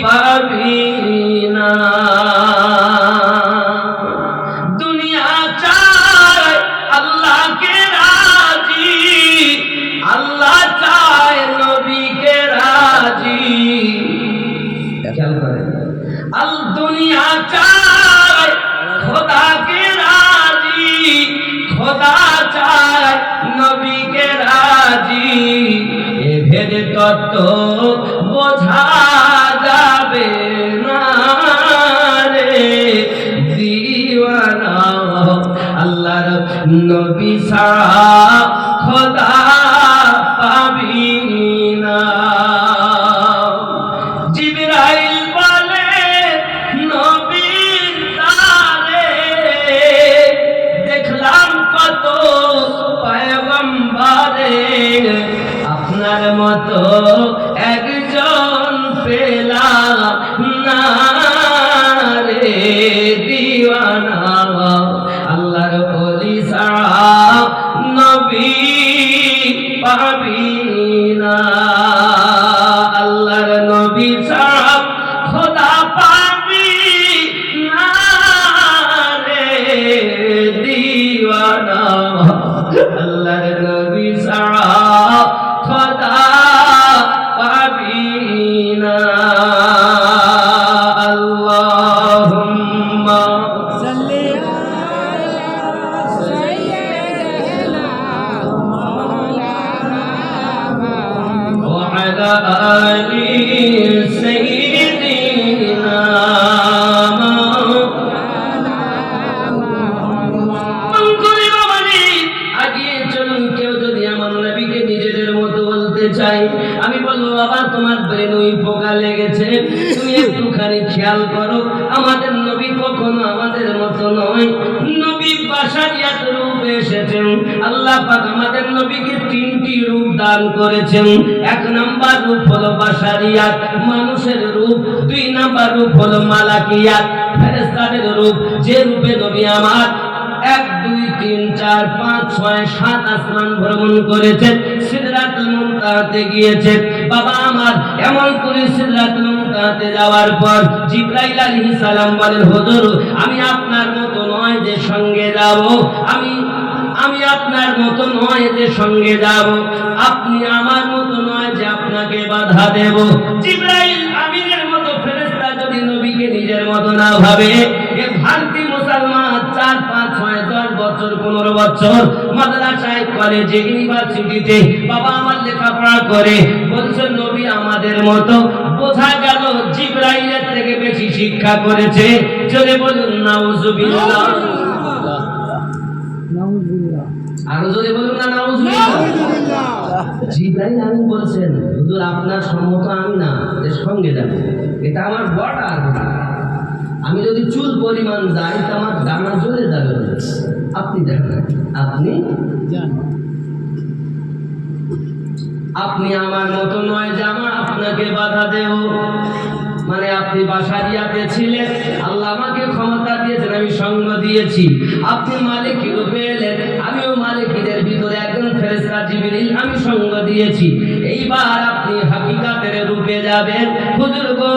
পাবি না। দুনিয়া চায় আল্লাহকে রাজি, আল্লাহ চায় নবীকে রাজি। খেয়াল করেন, আল দুনিয়া চায় খোদাকে রাজি, খোদা চায় নবীকে রাজি। এ ভেদ তত্ত্ব বোঝা নবী ছাড়া খোদা পাবি না। জিবরাইল বলে নবীর তারে দেখলাম কত পয়গম্বরে, আপনার মতো একজন পেলাম না রে দিওয়ানা। আল্লাহর ওলি ছাড়া নবী পাবি না, আল্লাহর নবী ছাড়া খোদা পাবি না রে দিওয়ানা। আল্লাহর নবী ছাড়া খোদা পাবি না। আল্লাহুম্মা সাল্লি আলা সাইয়্যিদিনা মাওলানা ওয়া আলা আলি সাইয়্যিদিনা চাই। আমি বলবো বাবা তোমার ব্রেন ওই পোকা লেগেছে, তুমি একটুখানি খেয়াল করো, আমাদের নবী কখনো আমাদের মতো নয়। নবী বাশারিয়াত রূপে এসেছেন। আল্লাহ পাক আমাদের নবীকে তিনটি রূপ দান করেছেন। এক নাম্বার রূপ হলো বাশারিয়াত, মানুষের রূপ। দুই নাম্বার রূপ হলো মালাকিয়াত, ফেরেশতাদের রূপ। যে রূপে নবী আমার 1 2 3 4 5 6 7 আসমান ভ্রমণ করেছেন, সিদরাতুল মুনতাহাতে গিয়েছেন। বাবা আমার এমন করে সিদরাতুল মুনতাহাতে যাওয়ার পর জিবরাইল আলাইহিস সালাম বলেন, হুজুর আমি আপনার মতো নয় যে সঙ্গে যাব, আমি আপনার মতো নয় যে সঙ্গে যাব, আপনি আমার মতো নয় যে আপনাকে বাধা দেব। জিবরাইল আমিনের মতো ফেরেশতা যদি নবীকে নিজের মতো না ভাবে, এ ভারতীয় মুসলমান 4 5 6 10 বছর 15 বছর মাদ্রাসায় কলেজে ইউনিভার্সিটিতে বাবা আমার লেখাপড়া করে বলছে নবী আমাদের মতো। বোঝা গেল জিবরাইলের থেকে বেশি শিক্ষা করেছে। জোরে বলুন নাউজুবিল্লাহ। নাউজুবিল্লাহ। আরো জোরে বলুন না নাউজুবিল্লাহ। জিবরাইল আমিন বলছেন, হুজুর আপনার সম্মত আমি না, এর সঙ্গে যাব, এটা আমার বর্ডার। আমি যদি চুল পরিমাণ যাই তো আমার ডানা জ্বলে যাবে। আপনি দেখেন, আপনি আমার মতো নয় যে আমার আপনাকে বাধা দেব। মানে আপনি বাশারিয়াতে ছিলেন, আল্লাহ আমাকে ক্ষমতা দিয়েছেন, আমি সঙ্গ দিয়েছি। আপনি মালিকি রূপে এলেন, আমিও মালিকীদের ভিতরে একজন ফেরেশতা জিবরিল, আমি সঙ্গ দিয়েছি। এইবার আপনি হাকিকাতের রূপে যাবেন। হুজুর গো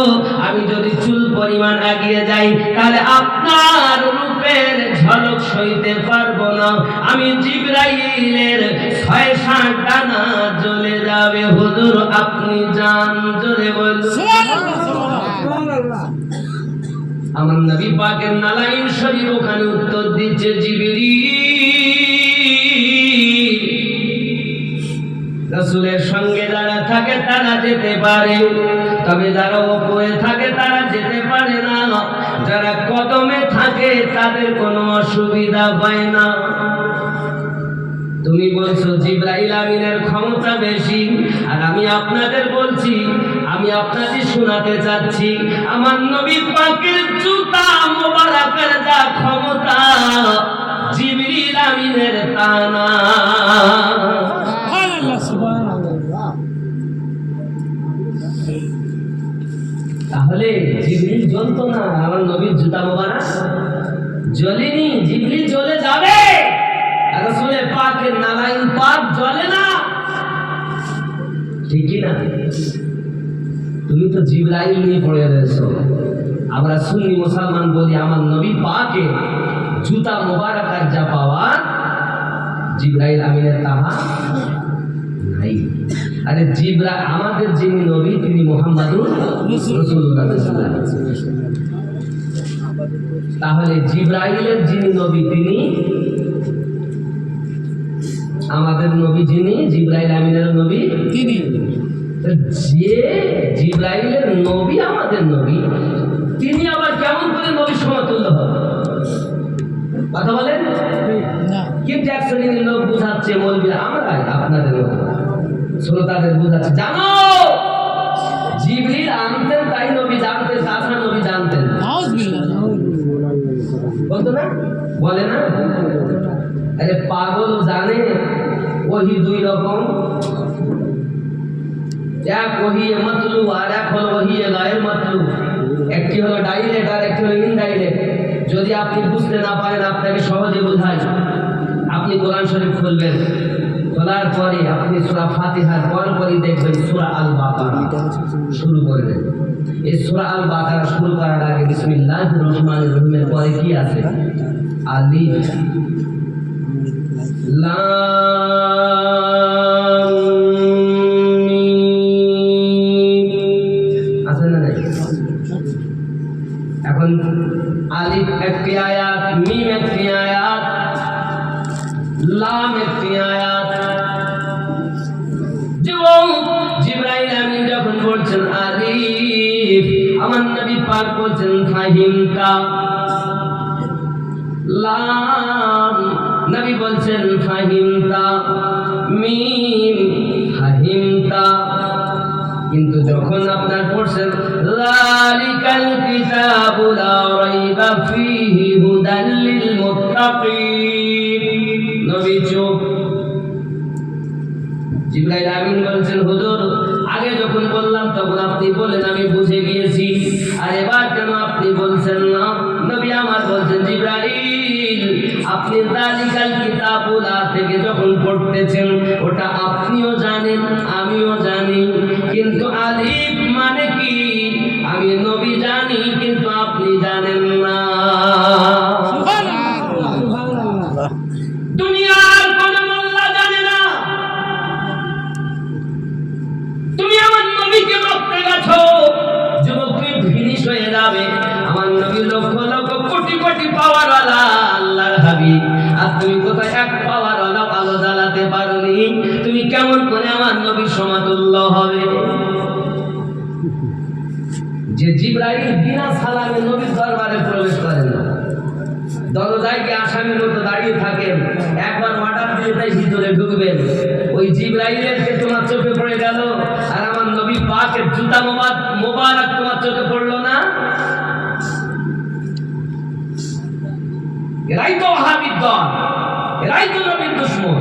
আমি যদি চুল পরিমাণ এগিয়ে যাই তাহলে আপনার রূপের ঝলক সইতে পারবো না, আমি জিবরাইলের 6-7 ডানা জ্বলে যাবে। হুজুর আপনি যান, জোরে বলুন। আমার নবী পাকের নালাইন শরীফ ওখানে উত্তর দিচ্ছে, জিবরিল রাসূলের সঙ্গে যারা থাকে তারা যেতে পারে, তবে যারা উপরে থাকে তারা যেতে পারে না। যারা কদমে থাকে তাদের কোনো অসুবিধা হয় না। তুমি বলছো জিবরাইল আমিনের ক্ষমতা বেশি, আর আমি আপনাদের বলছি, আমি আপনাদের শোনাতে চাচ্ছি আমার নবী পাকের জুতা মোবারকের যা ক্ষমতা জিবরিল আমিনের তা না। তাহলে জিবরিল জ্বলতো না, আমার নবীর জুতা মোবারক জ্বলেনি, জিবরিল জ্বলে যাবে। রাসূলের পাকের নালাইন পাক জ্বলে না, ঠিক কি না? তুমি তো জিবরাইল নিয়ে পড়ে রয়েছো। আমরা সুন্নি মুসলমান বলি আমার নবী পাকে জুতা মোবারকার যা পাওয়া জিবরাইল আমিনের তাহা নাই। আরে জিবরাইল আমাদের যিনি নবী তিনি মুহাম্মাদুর রাসূলুল্লাহ। তাহলে জিবরাইলের যিনি নবী তিনি আমাদের নবী, যিনি জিবরাইল আমিনের নবী তিনি। যে জিবরাইলের নবী আমাদের নবী, তিনি আবার কেমন করে নবীর সমতুল্য হবে? কথা বলেন। কিন্তু বোঝাচ্ছে মৌলবী আমরাই আপনাদের মতো শ্রোতাদের বোঝাচ্ছে। জানো জিবরিল আনতেন তাই নবী জানতেন, তাছাড়া নবী জানতেন বলতো না, বলে না? আরে পাগল জানে ওহি দুই রকম, এক ওহি মাতলু আর এক হলো ওহি গায়ের মাতলু। একটি হলো ডাইরেক্ট আর একটি হলো ইনডাইরেক্ট। যদি আপনি বুঝতে না পারেন, আপনাকে সহজে বোঝাই, আপনি কোরআন শরীফ খুলবেন, খোলার পরে আপনি সূরা ফাতিহার পরপরই দেখবেন সূরা আল বাকারা শুরু করবেন। এই সূরা আল বাকারা শুরু করার আগে বিসমিল্লাহির রহমানির রহিমের পরে কি আছে? আলিফ লাম মিম। আছে না নাই? এখন আলিফ একটি আয়াত, মিম একটি আয়াত, লাম একটি আয়াত। জিবরাইল আমিন যখন বলছেন আলিফ, আমার নবী পাক বলছেন ফাহিমতা। লাম নবী বলছেন ফাহিমতা। মিম ফাহিমতা। কিন্তু যখন আপনার পড়ছেন যালিকাল কিতাবু লা রাইবা ফীহি হুদাল লিল মুত্তাকিন, নবী চুপ। জিবরাইল আমিন বলছেন হুজুর আগে যখন বললাম তখন আপনি বলেন আমি বুঝে গিয়েছি, আর এবার কেন আপনি বলছেন না? নবী আমার বলছেন জিবরাইল আপনি যালিকাল কিতাবুলা থেকে যখন পড়তেছেন ওটা আপনিও জানেন আমিও জানি, কিন্তু আলিফ মানে কি আমি নবী জানি কিন্তু আপনি জানেন না। দুনিয়ার কোন মোল্লা জানে না তুমি আমার নবীকে মাপতে গেছো। যুবক তুমি ফিনিশ হয়ে যাবে। আমার নবী লক্ষ লক্ষ কোটি কোটি পাওয়ারওয়ালা আল্লাহর হাবিব, আর তুমি কোথায় এক পাওয়ারওয়ালা আলো জ্বালাতে পারোনি। তুমি কেমন করে আমার নবীর সমতুল্য হবে? যে জিবরাইল বিনা সালামে নবীর দরবারে প্রবেশ করেন না, দরজায় গিয়ে আসামির মতো দাঁড়িয়ে থাকেন, একবার অর্ডার দিলে তাই ভিতরে ঢুকবেন। ওই জিবরাইলের যে তোমার চোখে পড়ে গেল, আর আমার নবী পাকের জুতা মোবারক তোমার চোখে পড়লো না? এরাই তো ওয়াহাবীর দল, এরাই তো নবীর দুশমন।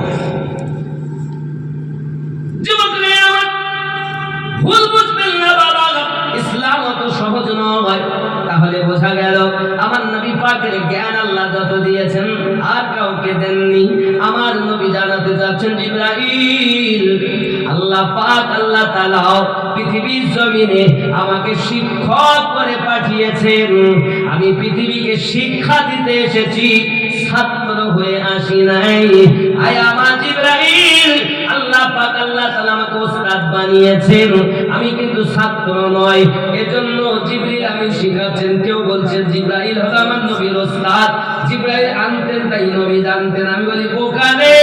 যুবকরা আমার ভুল বুঝবেন না বাবা, ইসলাম অত সহজ নয়। তাহলে বোঝা গেল আমার নবী পাকের জ্ঞান আল্লাহ যত দিয়েছেন আর কাউকে দেননি। আমার নবী জানাতে যাচ্ছেন জিবরাইল আল্লাহ পাক আল্লাহ তাআলা পৃথিবীর জমিনে আমাকে শিক্ষক করে পাঠিয়েছেন। আমি পৃথিবীকে শিক্ষা দিতে এসেছি, ছাত্র হয়ে আসি নাই। আয় আমার জিবরাইল আল্লাহ পাক আল্লাহ তাআলা আমাকে ওস্তাদ বানিয়েছেন, আমি কিন্তু ছাত্র নয়। এজন্য জিবরাইল আমি শিখাচ্ছেন। কেউ বলছেন জিবরাইল হলো আমার নবীর ওস্তাদ, জিবরাইল আনতেন তাই নবী জানতেন। আমি বলি বোকা রে,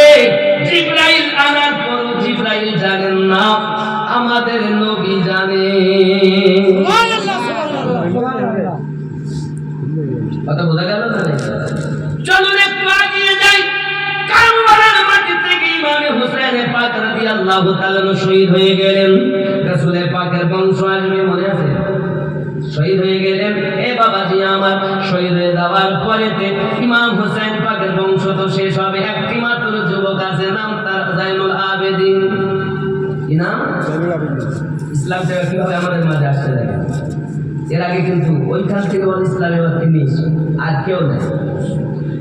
জিবরাইল আনার পরও জিবরাইল জানেন না, আমাদের নবী জানে। কথা বোঝা গেল না? চলুন একটু এগিয়ে যাই। কারবালার মাটি থেকে ইমামে হুসাইন পাক রাদিয়াল্লাহু তাআলা শহীদ হয়ে গেলেন। রাসূল পাকের বংশ আসবে, মনে আছে? শহীদ হয়ে গেলেন। এ বাবাজি আমার, শহীদ হয়ে যাওয়ার পরেতে ইমাম হুসাইন পাকের বংশ তো শেষ হবে। একটি মাত্র যুবক আছে, নাম তার জাইনুল আবেদিন। কি নাম? ইসলাম থেকে কিভাবে আমাদের মাঝে আসছে দেখেন। এর আগে কিন্তু ওইখান থেকে বল ইসলামের ফিনিশ, আর কেউ নেই।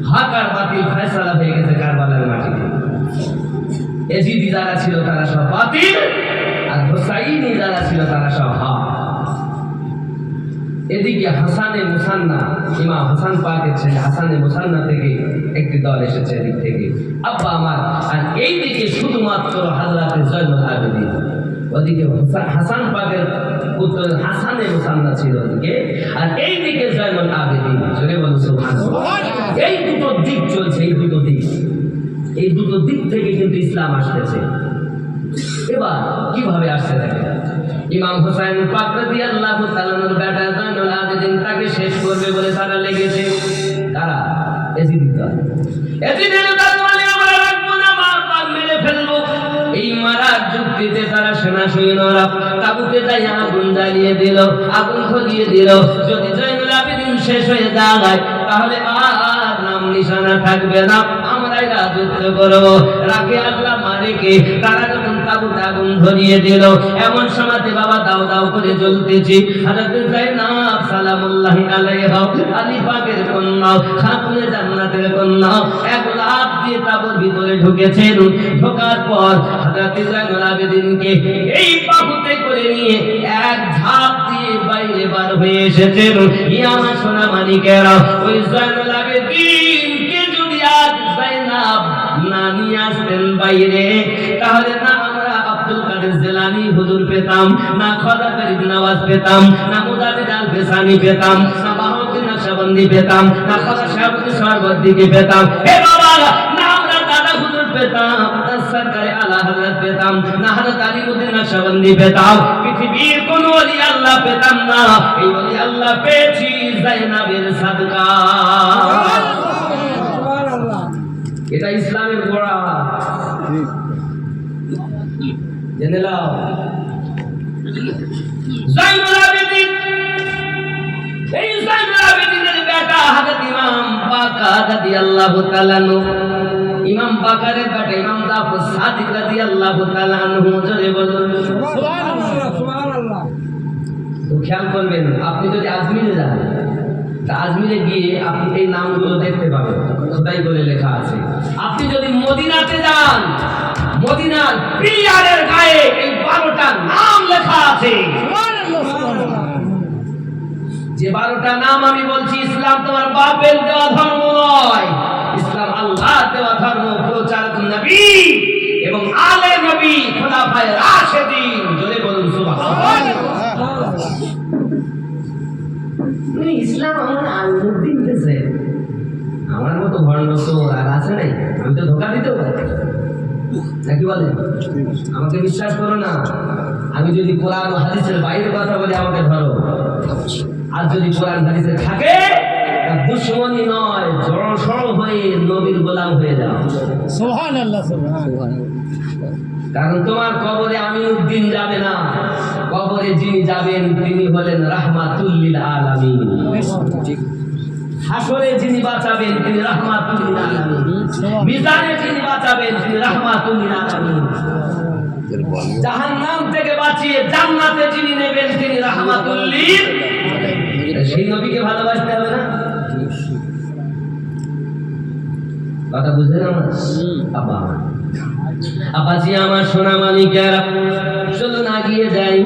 হক আর বাতিল ফয়সালা হয়ে গেছে কারবালার মাটিতে। এজিদি যারা ছিল তারা সব বাতিল, আর হুসাইনি যারা ছিল তারা সব হক। এদিকে হাসানে মুসান্না, ইমাম হাসান পাকের ছেলে হাসানে মুসান্না থেকে একটি দল এসেছে এদিক থেকে, আব্বা আমার। আর এইদিকে শুধুমাত্র হযরতে জয়নুল আবেদিন। ওদিকে হাসান পাকের পুত্র হাসানে মুসান্না ছিল ওদিকে, আর এইদিকে জয়নুল আবেদিন। জোরে বলুন সুবহানাল্লাহ। এই দুটো দিক চলছে, এই দুটো দিক, এই দুটো দিক থেকে কিন্তু ইসলাম আসতেছে। এবার কিভাবে আসছে দেখেন। ইমাম হুসাইন পাক রাদিয়াল্লাহু তাআলার বেটা জয়নুল আবেদিন তাকে শেষ করবে বলে তারা লেগেছে। কারা? এজিদের দল। এজিদের দল মানে আমরা রাখবো না, মা পাক সৈন্যরা তাঁবুতে যাই আগুন জ্বালিয়ে দিল, আগুন ধরিয়ে দিল। যদি জয়নুল আবেদিন শেষ হয়ে যায় তাহলে আর নাম নিশানা থাকবে না, আমরাই রাজত্ব করবো। রাখে আল্লাহ মারেকে তারা যখন তাঁবুতে আগুন ধরিয়ে দিল, এমন সময়তে বাবা দাও দাও করে জ্বলতেছি। হযরত যায়েনাব সালামুল্লাহি আলাইহা আলী পাকের কন্যা, খাতুনে জান্নাতের কন্যা, এক লাফ দিয়ে তাঁবুর ভিতরে ঢুকেছেন। ঢোকার পর হযরত জয়নুল আবেদিনকে এই বাহুতে করে নিয়ে এক ঝাঁপ দিয়ে বাইরে বার হয়ে এসেছেন। ইয়া আমার সোনা মানিকেরা, ওই জয়নুল আবেদিনকে যদি আজ যায়েনাব না নিয়ে আসতেন বাইরে, তাহলে না আমরা আব্দুল কাদের জিলানী হুজুর পেতাম, না খাজা গরিব নওয়াজ পেতাম, না মুজাদ্দিদ আল ফিসানি পেতাম, না বাহাউদ্দিন নকশবন্দি পেতাম, না খাজা শাহাবুদ্দিন সরবর্দীকে পেতাম। হে বাবা, না আমরা দাদা হুজুর পেতাম, না সরকারে আলা হযরত পেতাম, না হযরত আলিউদ্দিন নকশবন্দি পেতাম। পৃথিবীর কোন ওলি আল্লাহ পেতাম না। এই ওলি আল্লাহ পেয়েছি যায়েনাবের সাদকা। এটা ইসলামের গোড়া, জেনে নাও। জয়নুল আবেদিন, এই জয়নুল আবেদিনের বেটা হযরত ইমাম বাকার রাদিয়াল্লাহু তাআলা আনহু, ইমাম বাকারের বেটা ইমাম জাফর সাদিক রাদিয়াল্লাহু তাআলা আনহু, জোরে বলুন সুবহানাল্লাহ, সুবহানাল্লাহ। তো খেয়াল করবেন, আপনি যদি আজমিরে যান, তা আজমিরে গিয়ে আপনি এই নামগুলো দেখতে পাবেন, খোদাই করে লেখা আছে। আপনি যদি মদিনাতে যান, মদিনার পিলারের গায়ে এই 12টা নাম লেখা আছে। সুবহানাল্লাহ, সুবহানাল্লাহ। যে 12টা নাম আমি বলছি, ইসলাম তোমার বাপের দেওয়া ধর্ম নয়, ইসলাম আল্লাহর দেওয়া ধর্ম। প্রচারক নবী এবং আলে নবী, খোলাফায়ে রাশেদিন, জোরে বলুন সুবহানাল্লাহ। ইসলাম আমার আলমুদ্দিন দিয়েছে, আমার মতো ভণ্ড তো আর আছে নাই, আমি তো ধোকা দিতেও পারি নাকি বলেন? আমাকে বিশ্বাস করো না, আমি যদি কোরআন ও হাদিসের বাইরে কথা বলি আমাকে ধরো, আর যদি কোরআন হাদিসে থাকে দুশ্মনী নয়, জড়সড় হয়ে নবীর গোলাম হয়ে যাও। সুবহানাল্লাহ, সুবহানাল্লাহ। কারণ তোমার কবরে আমি উদ্দিন যাবে না, কবরে যিনি যাবেন তিনি হলেন রাহমাতুল লিল আলামিন। হাসরে যিনি বাঁচাবেন তিনি রাহমাতুল লিল আলামিন, মিজানে যিনি বাঁচাবেন তিনি রাহমাতুল লিল আলামিন, জাহান্নাম থেকে বাঁচিয়ে জান্নাতে যিনি নেবেন তিনি রাহমাতুল লিল। সেই নবীকে ভালোবাসতে হবে না? কথা বুঝলেন আমার বাবা? আপাজি আমার সোনা মানিকেরা, শুধু না গিয়ে যাই,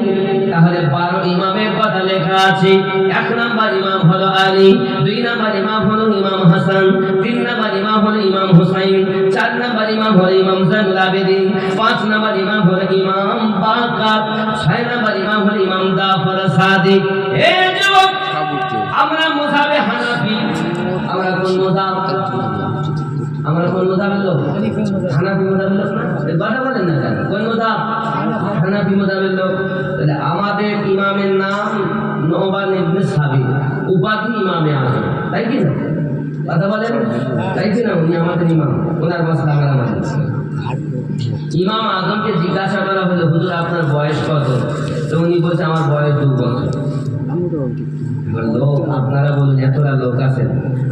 তাহলে 12 ইমামের কথা লেখা আছে। 1 নাম্বার ইমাম হলো আলী, 2 নাম্বার ইমাম হলো ইমাম হাসান, 3 নাম্বার ইমাম হলো ইমাম হুসাইন, 4 নাম্বার ইমাম হলো ইমাম জয়নুল আবেদিন, 5 নাম্বার ইমাম হলো ইমাম বাকার, 6 নাম্বার ইমাম হলো ইমাম জাফর সাদিক। হে যুবক, আমরা মুযাবে হানাফি, আমরা কোন মুযাব? আমরা কোন মুযাবের লোক? হানাফি মুযাবের লোক না? কথা বলেন না কেন? কোন মুযাব? হানাফি মুযাবের লোক। তাহলে আমাদের ইমামের নাম নোমান ইবনে সাবিত, উপাধি ইমামে আযম, তাই কি না? কথা বলেন, তাই কি না? উনি আমাদের ইমাম, ওনার মাসলা আমরা মানি। ইমাম আযমকে জিজ্ঞাসা করা হলো, হুজুর আপনার বয়স কত? তো উনি বলছে আমার বয়স 2 বছর। লোক আপনারা বলুন, এতটা লোক আছেন,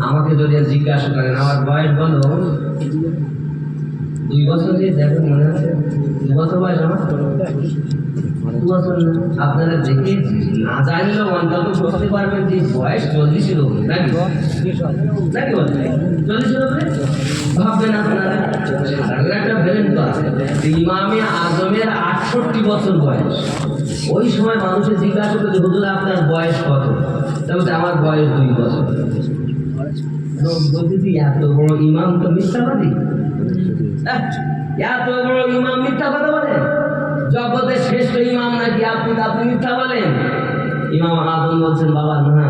আমাকে যদি জিজ্ঞাসা করেন আমার বয়স বলো, 2 বছর দিয়ে দেখেন মনে আছে 2 বছর বয়স আমার? 2 বছর না। আপনারা দেখে না জানলেও অন্তত বুঝতে পারবেন যে বয়স 40 এর উপরে, নাকি নাকি বলতে 40 এর উপরে ভাববেন আপনারা। সাধারণ একটা ভেলেন তো আছে, ইমামে আযমের 68 বছর বয়স। ওই সময় মানুষের জিজ্ঞাসা করতে, হুজুর আপনার বয়স কত? তাহলে আমার বয়স 2 বছর। বলতেছি এত বড় ইমাম তো মিথ্যাবাদী, এত বড় ইমাম মিথ্যা কথা বলেন? জগতের শ্রেষ্ঠ ইমাম নাকি আপনি? আপনি মিথ্যা বলেন? ইমাম আযম বলছেন, বাবা না,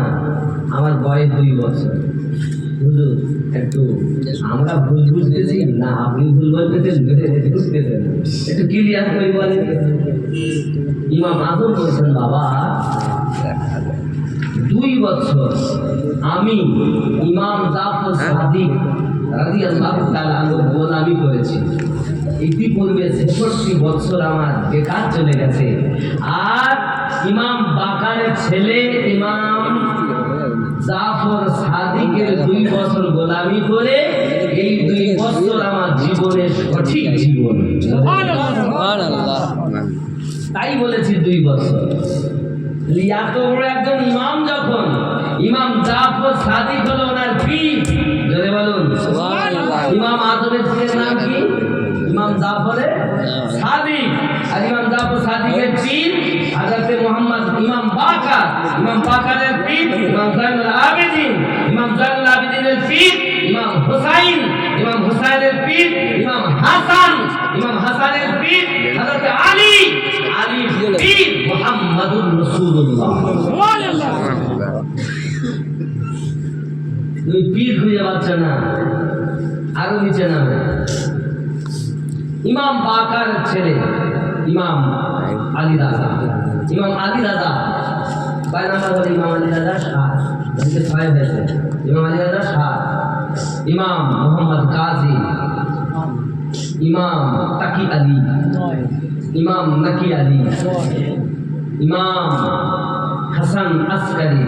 আমার বয়স 2 বছর। হুজুর একটু আমরা ভুল বুঝতেছি না, আপনি ভুল বলতেছেন, বুঝতেছেন, একটু ক্লিয়ার করে বলেন। ইমাম আযম বলছেন, বাবা 2 বছর আমি ইমাম জাফর সাদিক রাদিয়াল্লাহু তাআলা আনহু গোলামি করেছি। ইতিপূর্বে ৬৬ বছর আমার বেকার চলে গেছে। আর ইমাম বাকারের ছেলে ইমাম জাফর সাদিকের 2 বছর গোলামি করে এই 2 বছর আমার জীবনের সঠিক জীবন। তাই বলেছি 2 বছর। এত বড় একজন ইমাম যখন ইমাম জাফর সাদিক হলো ওনার পীর, জোরে বলুন ইমাম আজমের পীরের নাম কি? ইমাম জাফরের সাদিক। আর ইমাম জাফর সাদিকের পীর হযরত মুহাম্মদ ইমাম বাকার। ইমাম বাকারের পীর ইমাম জাইনুল আবেদিন। ইমাম জাইনুল আবেদিনের পীর ইমাম হুসাইন। ইমাম হুসাইনের পীর ইমাম হাসান। ইমাম হাসানের পীর হযরত আলী। আলীর পীর মুহাম্মদুর রাসূলুল্লাহ। দুই পীর খুঁজে পাচ্ছে না, আরো নিচে নামে। ইমাম বাকার ছেলে ইমাম আলী রাজা। ইমাম আলী রাজা কয় নাম্বার হলো? ইমাম আলী রাজা 7। এদিকে 6 হয়েছে। ইমাম আলী রাজা 7। ইমাম মোহাম্মদ কাজী, ইমাম তাকি আলী, ইমাম নাকি আলী, ইমাম হাসান আসকারি,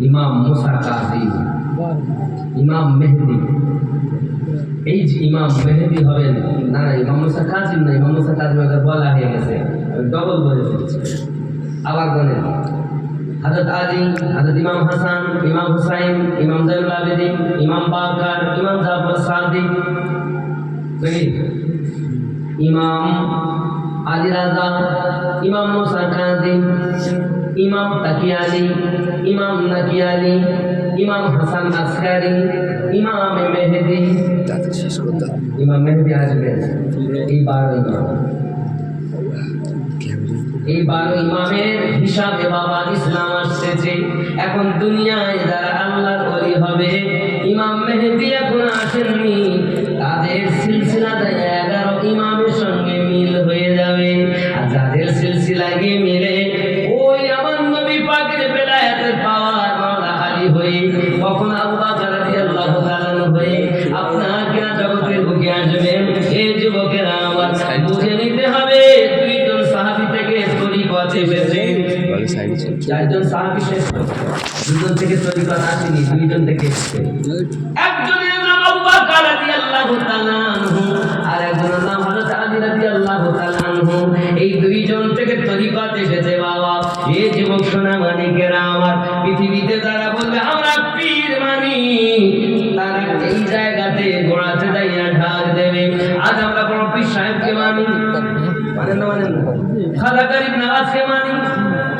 ইমাম মুসা কাজী, ইমাম মেহেদি। এই যে ইমাম মেহেদি হবেন, না না ইমাম মুসা কাজিম না, ইমাম মুসা কাজিম একটা বলা হয়ে গেছে, ডবল বলে ফেলছি। আবার বলেন হযরত আলী, হযরত ইমাম হাসান, ইমাম হুসাইন, ইমাম জাইনুল আবেদিন, ইমাম বাকার, ইমাম জাফর সাদিক, ইমাম আলী রাজা, ইমাম মুসা কাজিম, ইমাম তাকি আলী, ইমাম নাকি আলী, ইমাম হাসান আসকারি, ইমাম মেহেদি। ইমাম মেহেদি আসবেন। এই 12 ইমাম, এই 12 ইমামের হিসাবে বাবা ইসলাম আসতেছে। এখন দুনিয়ায় যারা আল্লাহর ওলি হবে, ইমাম মেহেদি এখন আসেননি, তাদের সিলসিলাতে 11 ইমামের সঙ্গে মিল হয়ে যাবে। আর যাদের সিলসিলা গিয়ে মিলে ওই আমার নবী পাকের বেলায়েতের পাওয়ার মাওলা আলী হয়ে, কখন আবু বকর রাদিয়াল্লাহু তাআলা হয়ে আপনাকে জগতের বুকে আসবেন। এই যুবকেরা আমার বুঝে নিতে হবে, 2জন সাহাবী থেকে তরিকত এসেছে। 4জন সাহাবী শেষ, 2জন থেকে তরিকত আসেনি, 2জন থেকে এসেছে। একজনের নাম আবু বকর রাদিয়াল্লাহু তাআলা আনহু, আর একজনের নাম হযরত আলী রাদিয়াল্লাহু তাআলা আনহু। এই 2জন থেকে তরিকত এসেছে বাবা। এই যুবক সোনা মানিকেরা আমার, পৃথিবীতে যারা বলবে আমরা পীর মানি, তারা এই জায়গাতে গোড়াতে যাইয়া ঢাক দেবে। আজ আমরা বড় পীর সাহেবকে মানি, মানেন না মানেন না? খাজা গরিব নওয়াজকে মানি,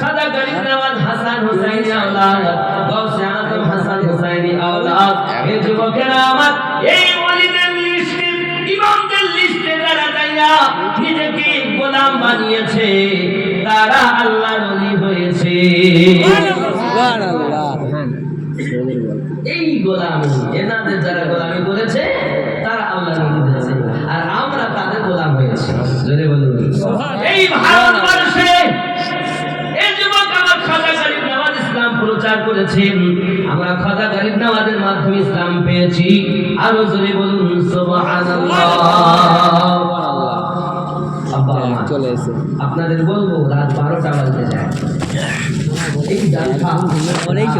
খাজা গরিব নওয়াজ হাসান হুসাইনি আওলাদ, গাউসে আজম হাসান হুসাইনি আওলাদ। এই যুবকেরা আমার, এই ওলিদের লিস্টে, ইমামদের লিস্টে যারা যাইয়া নিজেকে গোলাম বানিয়েছে, তারা আল্লাহর ওলি হয়েছে। এই গোলামি, এনাদের যারা গোলামি করেছে তারা আল্লাহর ওলি হয়েছে, আর আমরা তাদের গোলাম হয়েছি। জোরে বলুন। এই ভারতবর্ষে এই যুবক আমার খাজা গরিব নওয়াজ ইসলাম প্রচার করেছেন, আমরা খাজা গরিব নওয়াজের মাধ্যমে ইসলাম পেয়েছি। আরো জোরে বলুন সুবহানাল্লাহ। চলে এসে আপনাদের বলবো, রাত 12টা বাজতে যায়। এই জালসা অনেক